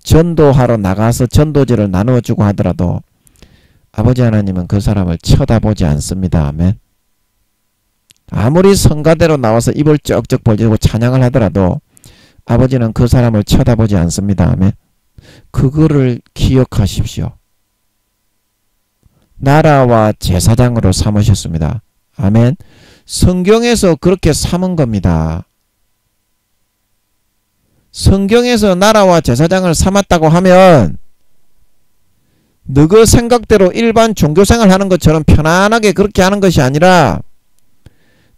Speaker 1: 전도하러 나가서 전도제를 나누어주고 하더라도 아버지 하나님은 그 사람을 쳐다보지 않습니다. 아멘. 아무리 성가대로 나와서 입을 쩍쩍 벌리고 찬양을 하더라도 아버지는 그 사람을 쳐다보지 않습니다. 아멘. 그거를 기억하십시오. 나라와 제사장으로 삼으셨습니다. 아멘. 성경에서 그렇게 삼은 겁니다. 성경에서 나라와 제사장을 삼았다고 하면 너그 생각대로 일반 종교생활 하는 것처럼 편안하게 그렇게 하는 것이 아니라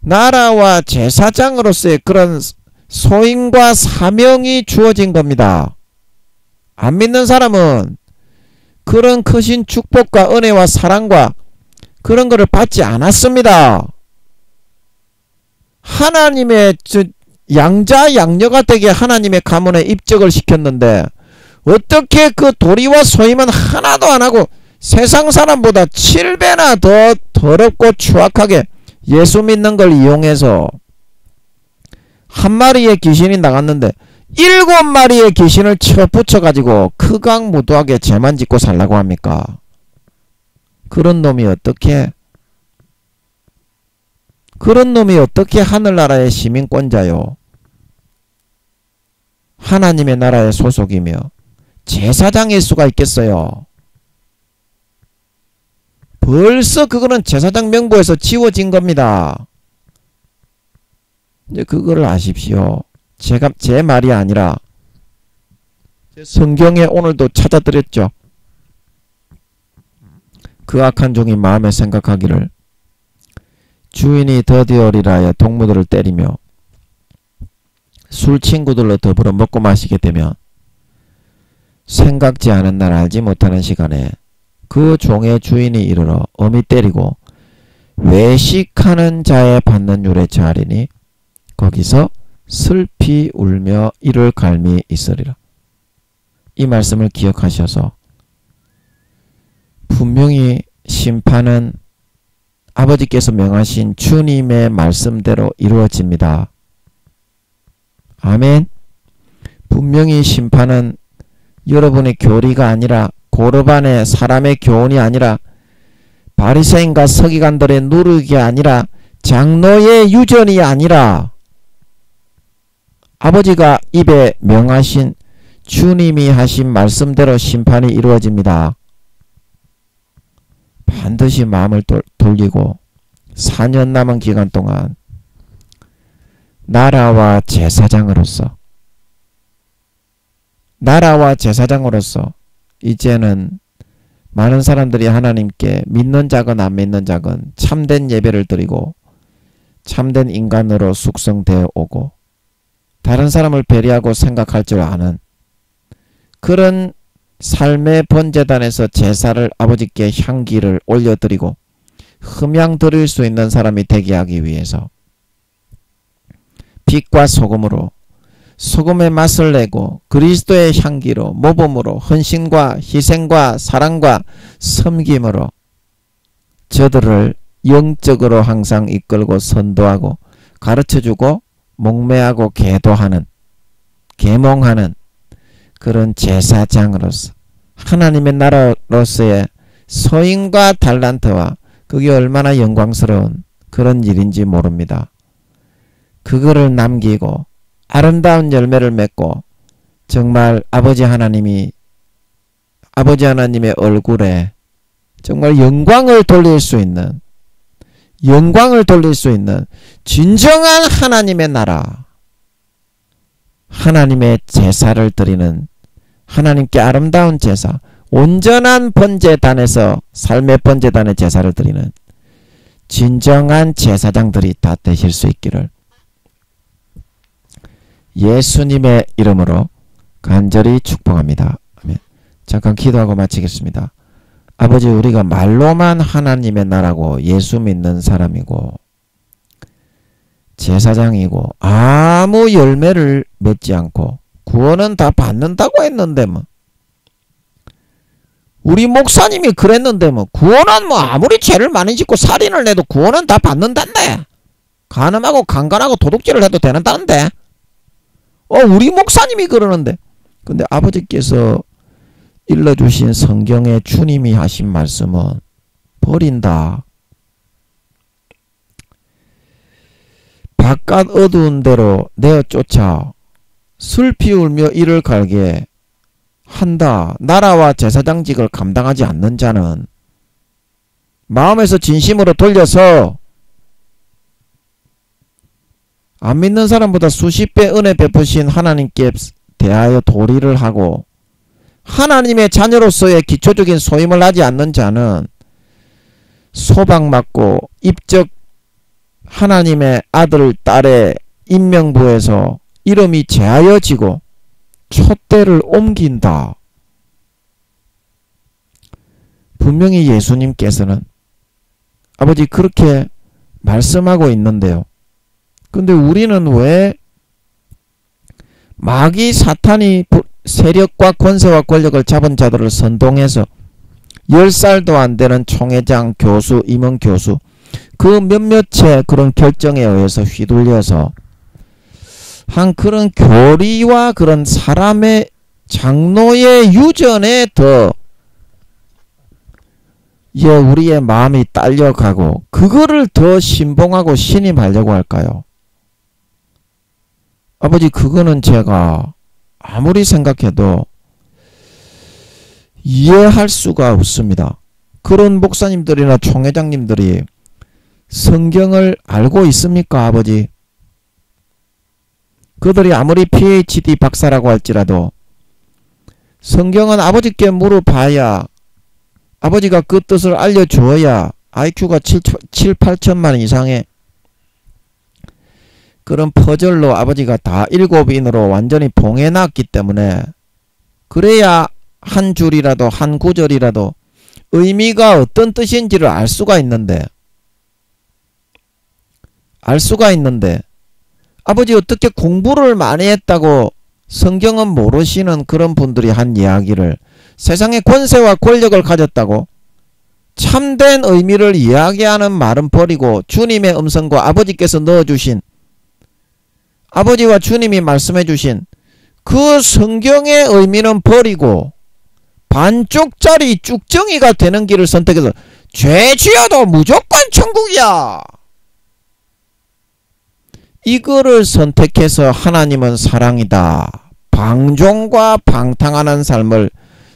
Speaker 1: 나라와 제사장으로서의 그런 소임과 사명이 주어진 겁니다. 안 믿는 사람은 그런 크신 축복과 은혜와 사랑과 그런 것을 받지 않았습니다. 하나님의 양자 양녀가 되게 하나님의 가문에 입적을 시켰는데 어떻게 그 도리와 소임은 하나도 안 하고 세상 사람보다 7배나 더 더럽고 추악하게 예수 믿는 걸 이용해서 한 마리의 귀신이 나갔는데 7마리의 귀신을 쳐붙여가지고 크강무도하게 죄만 짓고 살라고 합니까? 그런 놈이 어떻게 하늘나라의 시민권자요? 하나님의 나라의 소속이며 제사장일 수가 있겠어요? 벌써 그거는 제사장 명부에서 지워진 겁니다. 이제 그거를 아십시오. 제 말이 아니라 성경에 오늘도 찾아드렸죠. 그 악한 종이 마음에 생각하기를 주인이 더디어리라에 동무들을 때리며 술 친구들로 더불어 먹고 마시게 되면 생각지 않은 날 알지 못하는 시간에 그 종의 주인이 이르러 엄히 때리고 외식하는 자에 받는 율에 처하리니 거기서 슬피 울며 이를 갈미 있으리라. 이 말씀을 기억하셔서 분명히 심판은 아버지께서 명하신 주님의 말씀대로 이루어집니다. 아멘. 분명히 심판은 여러분의 교리가 아니라 고르반의 사람의 교훈이 아니라 바리새인과 서기관들의 누르기가 아니라 장로의 유전이 아니라 아버지가 입에 명하신 주님이 하신 말씀대로 심판이 이루어집니다. 반드시 마음을 돌리고 4년 남은 기간 동안 나라와 제사장으로서 이제는 많은 사람들이 하나님께 믿는 자건 안 믿는 자건 참된 예배를 드리고 참된 인간으로 숙성되어 오고 다른 사람을 배려하고 생각할 줄 아는 그런 삶의 번제단에서 제사를 아버지께 향기를 올려드리고 흠양 드릴 수 있는 사람이 되게 하기 위해서 빛과 소금으로 소금의 맛을 내고 그리스도의 향기로 모범으로 헌신과 희생과 사랑과 섬김으로 저들을 영적으로 항상 이끌고 선도하고 가르쳐주고 목매하고 계도하는 계몽하는 그런 제사장으로서 하나님의 나라로서의 소임과 달란트와 그게 얼마나 영광스러운 그런 일인지 모릅니다. 그거를 남기고 아름다운 열매를 맺고 정말 아버지 하나님의 얼굴에 정말 영광을 돌릴 수 있는 진정한 하나님의 나라, 하나님의 제사를 드리는 하나님께 아름다운 제사, 온전한 번제단에서 삶의 번제단의 제사를 드리는 진정한 제사장들이 다 되실 수 있기를 예수님의 이름으로 간절히 축복합니다. 아멘. 잠깐 기도하고 마치겠습니다. 아버지, 우리가 말로만 하나님의 나라고 예수 믿는 사람이고 제사장이고 아무 열매를 맺지 않고 구원은 다 받는다고 했는데 뭐 우리 목사님이 그랬는데 뭐 구원은 뭐 아무리 죄를 많이 짓고 살인을 해도 구원은 다 받는단데 간음하고 강간하고 도둑질을 해도 되는다는데 우리 목사님이 그러는데 근데 아버지께서 일러주신 성경에 주님이 하신 말씀은 버린다. 바깥 어두운 데로 내어 쫓아 슬피 울며 이를 갈게 한다. 나라와 제사장직을 감당하지 않는 자는 마음에서 진심으로 돌려서 안 믿는 사람보다 수십 배 은혜 베푸신 하나님께 대하여 도리를 하고 하나님의 자녀로서의 기초적인 소임을 하지 않는 자는 소박맞고 입적 하나님의 아들 딸의 인명부에서 이름이 제하여지고 촛대를 옮긴다. 분명히 예수님께서는 아버지 그렇게 말씀하고 있는데요. 근데 우리는 왜 마귀 사탄이 세력과 권세와 권력을 잡은 자들을 선동해서 10살도 안 되는 총회장, 교수, 임원 교수 그 몇몇의 그런 결정에 의해서 휘둘려서 한 그런 교리와 그런 사람의 장로의 유전에 더 우리의 마음이 딸려가고 그거를 더 신봉하고 신임하려고 할까요? 아버지 그거는 제가 아무리 생각해도 이해할 수가 없습니다. 그런 목사님들이나 총회장님들이 성경을 알고 있습니까, 아버지? 그들이 아무리 PhD 박사라고 할지라도 성경은 아버지께 물어봐야 아버지가 그 뜻을 알려주어야 IQ가 7, 8천만 이상의 그런 퍼즐로 아버지가 다 7인으로 완전히 봉해놨기 때문에 그래야 한 줄이라도 한 구절이라도 의미가 어떤 뜻인지를 알 수가 있는데 아버지 어떻게 공부를 많이 했다고 성경은 모르시는 그런 분들이 한 이야기를 세상의 권세와 권력을 가졌다고 참된 의미를 이야기하는 말은 버리고 주님의 음성과 아버지께서 넣어주신 아버지와 주님이 말씀해 주신 그 성경의 의미는 버리고 반쪽짜리 쭉정이가 되는 길을 선택해서 죄 지어도 무조건 천국이야. 이거를 선택해서 하나님은 사랑이다, 방종과 방탕하는 삶을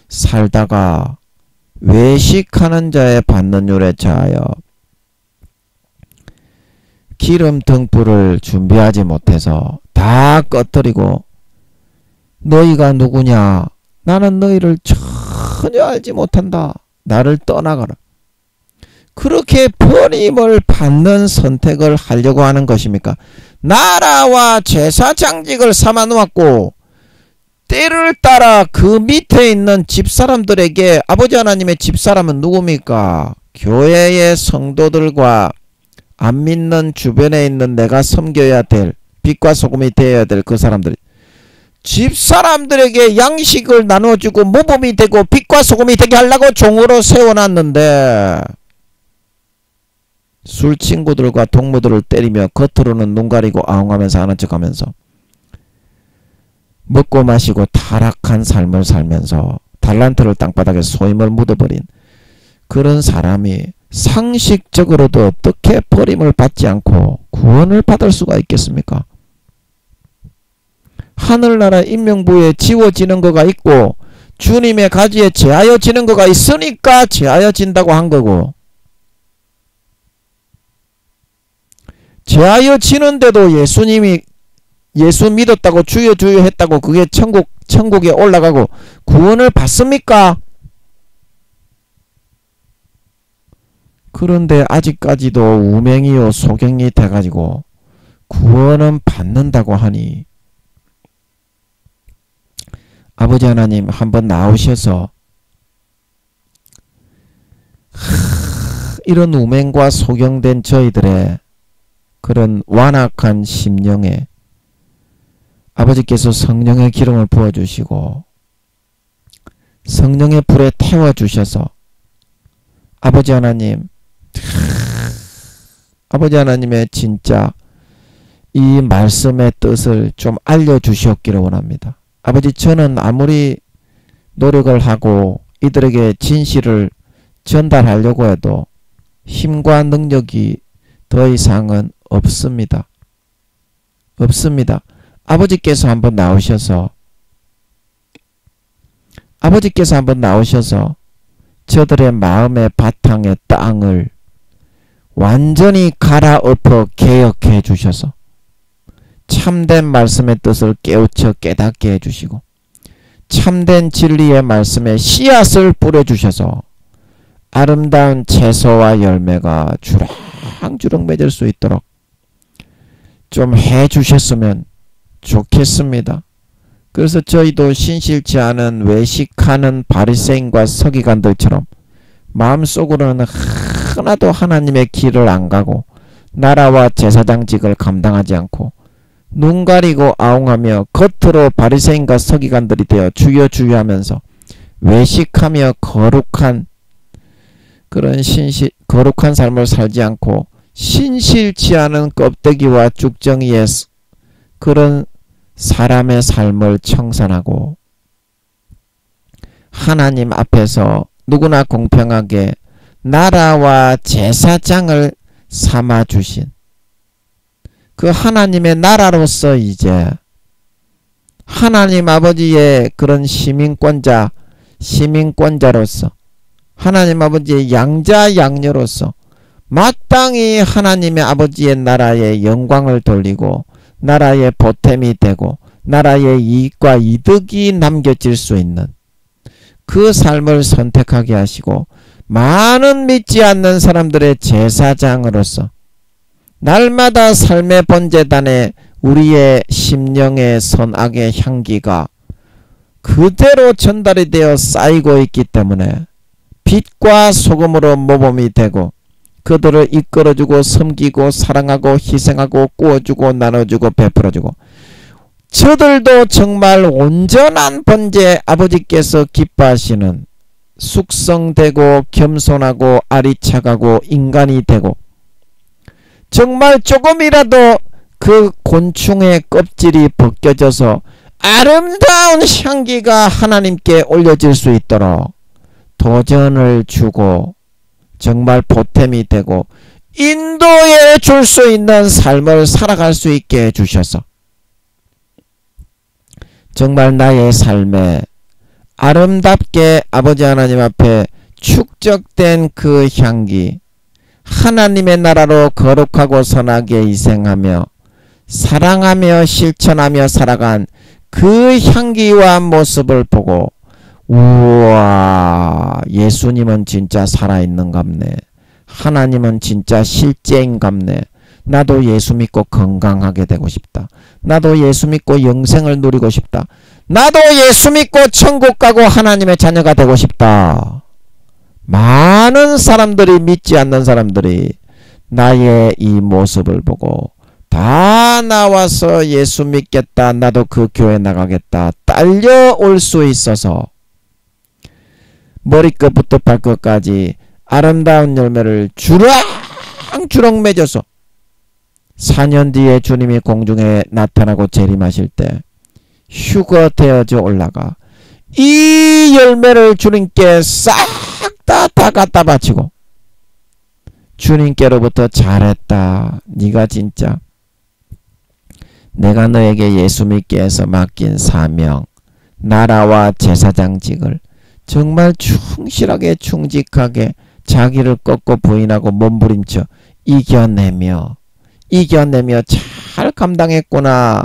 Speaker 1: 살다가 외식하는 자의 받는 율에 처하여 기름 등불을 준비하지 못해서 다 꺼뜨리고 너희가 누구냐? 나는 너희를 전혀 알지 못한다. 나를 떠나가라. 그렇게 버림을 받는 선택을 하려고 하는 것입니까? 나라와 제사장직을 삼아 놓았고 때를 따라 그 밑에 있는 집사람들에게, 아버지 하나님의 집사람은 누굽니까? 교회의 성도들과 안 믿는 주변에 있는 내가 섬겨야 될, 빛과 소금이 되어야 될 그 사람들, 집사람들에게 양식을 나눠주고 모범이 되고 빛과 소금이 되게 하려고 종으로 세워놨는데 술 친구들과 동무들을 때리며 겉으로는 눈 가리고 아웅하면서 아는 척하면서 먹고 마시고 타락한 삶을 살면서 달란트를 땅바닥에 소임을 묻어버린 그런 사람이 상식적으로도 어떻게 버림을 받지 않고 구원을 받을 수가 있겠습니까? 하늘나라 인명부에 지워지는 거가 있고 주님의 가지에 제하여지는 거가 있으니까 제하여진다고 한 거고, 제하여지는데도 예수님이 예수 믿었다고 주여 주여 했다고 그게 천국에 올라가고 구원을 받습니까? 그런데 아직까지도 우맹이요 소경이 돼가지고 구원은 받는다고 하니, 아버지 하나님 한번 나오셔서 이런 우맹과 소경된 저희들의 그런 완악한 심령에 아버지께서 성령의 기름을 부어주시고 성령의 불에 태워주셔서 아버지 하나님, 아버지 하나님의 진짜 이 말씀의 뜻을 좀 알려주시옵기를 원합니다. 아버지, 저는 아무리 노력을 하고 이들에게 진실을 전달하려고 해도 힘과 능력이 더 이상은 없습니다. 없습니다. 아버지께서 한번 나오셔서 저들의 마음의 바탕의 땅을 완전히 갈아엎어 개혁해 주셔서 참된 말씀의 뜻을 깨우쳐 깨닫게 해주시고 참된 진리의 말씀에 씨앗을 뿌려주셔서 아름다운 채소와 열매가 주렁주렁 맺을 수 있도록 좀 해주셨으면 좋겠습니다. 그래서 저희도 신실치 않은 외식하는 바리새인과 서기관들처럼 마음속으로는 하나도 하나님의 길을 안 가고 나라와 제사장직을 감당하지 않고 눈 가리고 아웅하며 겉으로 바리새인과 서기관들이 되어 주여 주여 하면서 외식하며 거룩한 그런 거룩한 삶을 살지 않고 신실치 않은 껍데기와 쭉정이의 그런 사람의 삶을 청산하고 하나님 앞에서 누구나 공평하게 나라와 제사장을 삼아주신 그 하나님의 나라로서 이제 하나님 아버지의 그런 시민권자로서 하나님 아버지의 양자 양녀로서 마땅히 하나님의 아버지의 나라의 영광을 돌리고 나라의 보탬이 되고 나라의 이익과 이득이 남겨질 수 있는 그 삶을 선택하게 하시고 많은 믿지 않는 사람들의 제사장으로서 날마다 삶의 번제단에 우리의 심령의 선악의 향기가 그대로 전달이 되어 쌓이고 있기 때문에 빛과 소금으로 모범이 되고 그들을 이끌어주고 섬기고 사랑하고 희생하고 구워주고 나눠주고 베풀어주고 저들도 정말 온전한 번제 아버지께서 기뻐하시는 숙성되고 겸손하고 아리차가고 인간이 되고 정말 조금이라도 그 곤충의 껍질이 벗겨져서 아름다운 향기가 하나님께 올려질 수 있도록 도전을 주고 정말 보탬이 되고 인도해 줄 수 있는 삶을 살아갈 수 있게 해주셔서 정말 나의 삶에 아름답게 아버지 하나님 앞에 축적된 그 향기, 하나님의 나라로 거룩하고 선하게 희생하며 사랑하며 실천하며 살아간 그 향기와 모습을 보고 우와, 예수님은 진짜 살아있는갑네. 하나님은 진짜 실제인갑네. 나도 예수 믿고 건강하게 되고 싶다. 나도 예수 믿고 영생을 누리고 싶다. 나도 예수 믿고 천국 가고 하나님의 자녀가 되고 싶다. 많은 사람들이, 믿지 않는 사람들이 나의 이 모습을 보고 다 나와서 예수 믿겠다, 나도 그 교회 나가겠다 딸려올 수 있어서 머리끝부터 발끝까지 아름다운 열매를 주렁주렁 맺어서 4년 뒤에 주님이 공중에 나타나고 재림하실 때 휴거 되어져 올라가 이 열매를 주님께 싹 다 갖다 바치고 주님께로부터 잘했다, 네가 진짜 내가 너에게 예수 믿게 해서 맡긴 사명, 나라와 제사장직을 정말 충실하게 충직하게 자기를 꺾고 부인하고 몸부림쳐 이겨내며 잘 감당했구나.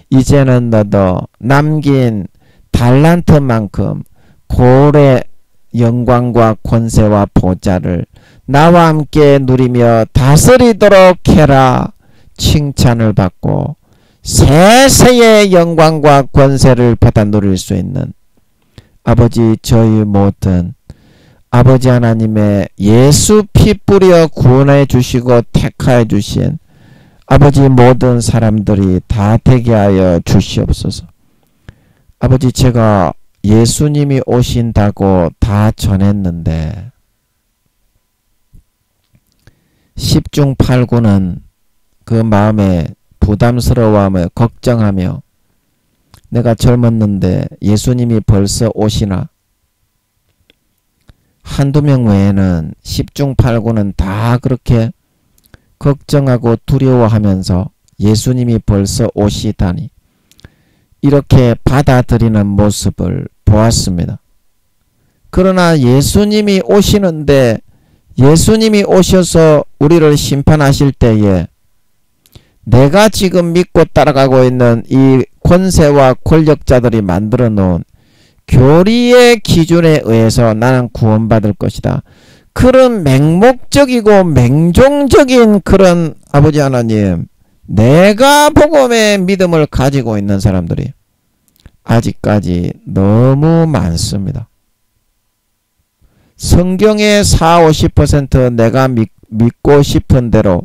Speaker 1: 이제는 너도 남긴 달란트만큼 고래 영광과 권세와 보좌를 나와 함께 누리며 다스리도록 해라. 칭찬을 받고 세세의 영광과 권세를 받아 누릴 수 있는 아버지, 저희 모든 아버지 하나님의 예수 피 뿌려 구원해 주시고 택하여 주신 아버지 모든 사람들이 다 되게 하여 주시옵소서. 아버지, 제가 예수님이 오신다고 다 전했는데 10중 8구는 그 마음에 부담스러워하며 걱정하며 내가 젊었는데 예수님이 벌써 오시나? 한두 명 외에는 10중 8구는 다 그렇게 걱정하고 두려워하면서 예수님이 벌써 오시다니 이렇게 받아들이는 모습을 보았습니다. 그러나 예수님이 오시는데 예수님이 오셔서 우리를 심판하실 때에 내가 지금 믿고 따라가고 있는 이 권세와 권력자들이 만들어 놓은 교리의 기준에 의해서 나는 구원받을 것이다. 그런 맹목적이고 맹종적인 그런 아버지 하나님, 내가 복음의 믿음을 가지고 있는 사람들이 아직까지 너무 많습니다. 성경의 40~50% 내가 믿고 싶은 대로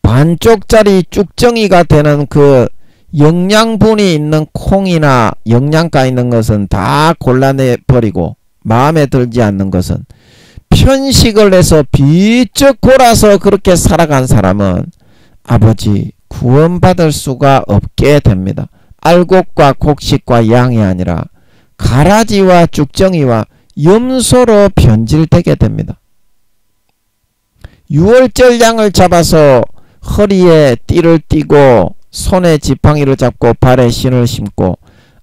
Speaker 1: 반쪽짜리 쭉정이가 되는 그 영양분이 있는 콩이나 영양가 있는 것은 다 골라내버리고 마음에 들지 않는 것은 편식을 해서 비쩍 골아서 그렇게 살아간 사람은 아버지 구원받을 수가 없게 됩니다. 알곡과 곡식과 양이 아니라 가라지와 쭉정이와 염소로 변질되게 됩니다. 6월절 양을 잡아서 허리에 띠를 띠고 손에 지팡이를 잡고 발에 신을 신고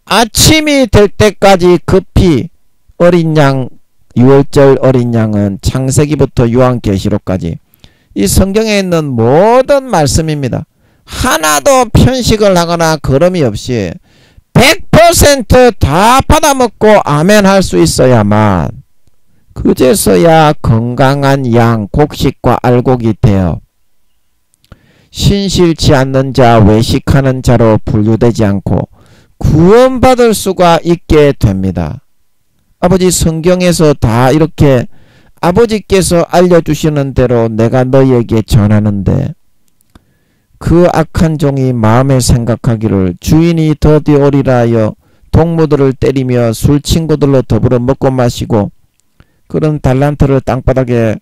Speaker 1: 아침이 될 때까지 급히 어린 양, 6월절 어린 양은 창세기부터 요한계시록까지 이 성경에 있는 모든 말씀입니다. 하나도 편식을 하거나 거름이 없이 100% 다 받아먹고 아멘 할 수 있어야만 그제서야 건강한 양, 곡식과 알곡이 되어 신실치 않는 자, 외식하는 자로 분류되지 않고 구원받을 수가 있게 됩니다. 아버지, 성경에서 다 이렇게 아버지께서 알려주시는 대로 내가 너희에게 전하는데 그 악한 종이 마음에 생각하기를 주인이 더디 오리라 하여 동무들을 때리며 술 친구들로 더불어 먹고 마시고 그런 달란트를 땅바닥에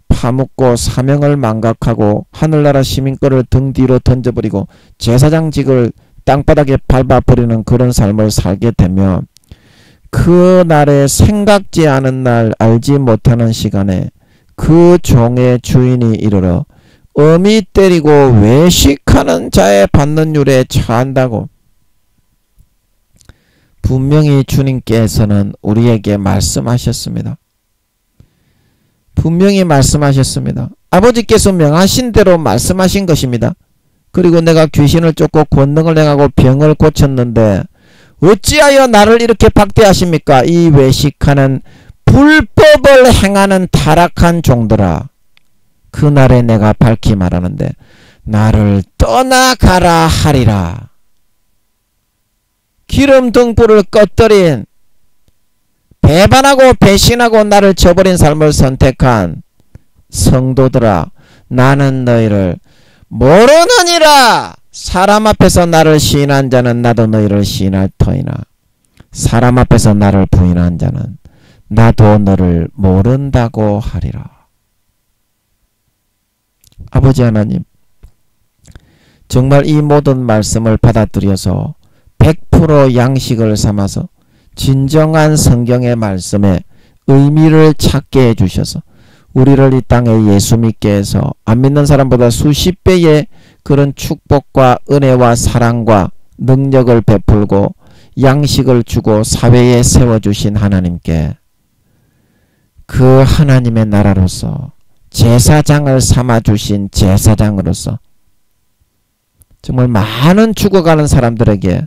Speaker 1: 파묻고 사명을 망각하고 하늘나라 시민권을 등 뒤로 던져버리고 제사장직을 땅바닥에 밟아버리는 그런 삶을 살게 되면 그 날에 생각지 않은 날, 알지 못하는 시간에 그 종의 주인이 이르러 어미 때리고 외식하는 자의 받는 율에 처한다고. 분명히 주님께서는 우리에게 말씀하셨습니다. 분명히 말씀하셨습니다. 아버지께서 명하신 대로 말씀하신 것입니다. 그리고 내가 귀신을 쫓고 권능을 행하고 병을 고쳤는데 어찌하여 나를 이렇게 박대하십니까? 이 외식하는 불법을 행하는 타락한 종들아. 그날에 내가 밝히 말하는데 나를 떠나가라 하리라. 기름 등불을 꺼뜨린, 배반하고 배신하고 나를 저버린 삶을 선택한 성도들아, 나는 너희를 모르느니라. 사람 앞에서 나를 시인한 자는 나도 너희를 시인할 터이나 사람 앞에서 나를 부인한 자는 나도 너를 모른다고 하리라. 아버지 하나님, 정말 이 모든 말씀을 받아들여서 100% 양식을 삼아서 진정한 성경의 말씀에 의미를 찾게 해주셔서 우리를 이 땅에 예수 믿게 해서 안 믿는 사람보다 수십 배의 그런 축복과 은혜와 사랑과 능력을 베풀고 양식을 주고 사회에 세워주신 하나님께 그 하나님의 나라로서 제사장을 삼아주신 제사장으로서 정말 많은 죽어가는 사람들에게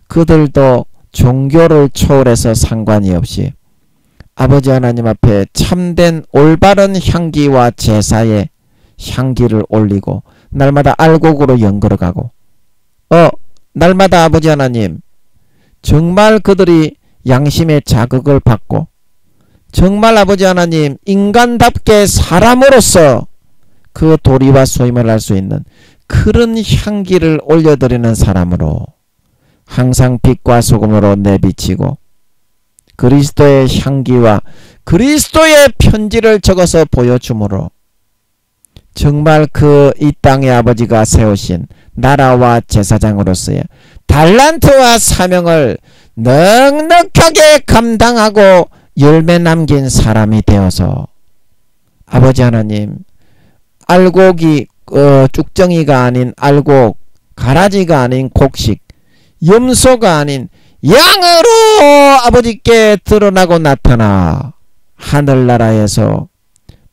Speaker 1: 그들도 종교를 초월해서 상관이 없이 아버지 하나님 앞에 참된 올바른 향기와 제사의 향기를 올리고 날마다 알곡으로 연걸어가고 날마다 아버지 하나님 정말 그들이 양심의 자극을 받고 정말 아버지 하나님 인간답게 사람으로서 그 도리와 소임을 할 수 있는 그런 향기를 올려드리는 사람으로 항상 빛과 소금으로 내비치고 그리스도의 향기와 그리스도의 편지를 적어서 보여주므로 정말 그 이 땅의 아버지가 세우신 나라와 제사장으로서의 달란트와 사명을 넉넉하게 감당하고 열매 남긴 사람이 되어서 아버지 하나님 알곡이 쭉정이가 아닌 알곡, 가라지가 아닌 곡식, 염소가 아닌 양으로 아버지께 드러나고 나타나 하늘나라에서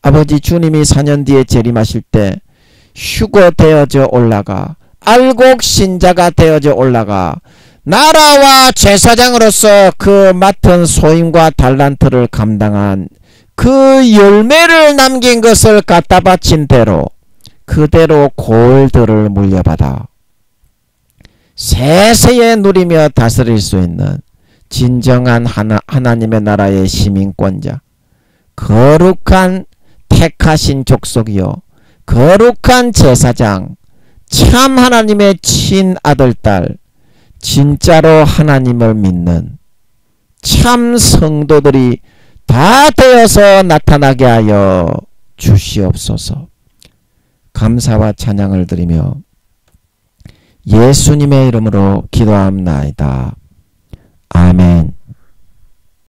Speaker 1: 아버지 주님이 4년 뒤에 재림하실 때 휴거 되어져 올라가 알곡 신자가 되어져 올라가 나라와 제사장으로서 그 맡은 소임과 달란트를 감당한 그 열매를 남긴 것을 갖다 바친 대로 그대로 골들을 물려받아 세세에 누리며 다스릴 수 있는 진정한 하나님의 나라의 시민권자, 거룩한 택하신 족속이요 거룩한 제사장, 참 하나님의 친아들딸, 진짜로 하나님을 믿는 참 성도들이 다 되어서 나타나게 하여 주시옵소서. 감사와 찬양을 드리며 예수님의 이름으로 기도합나이다. 아멘.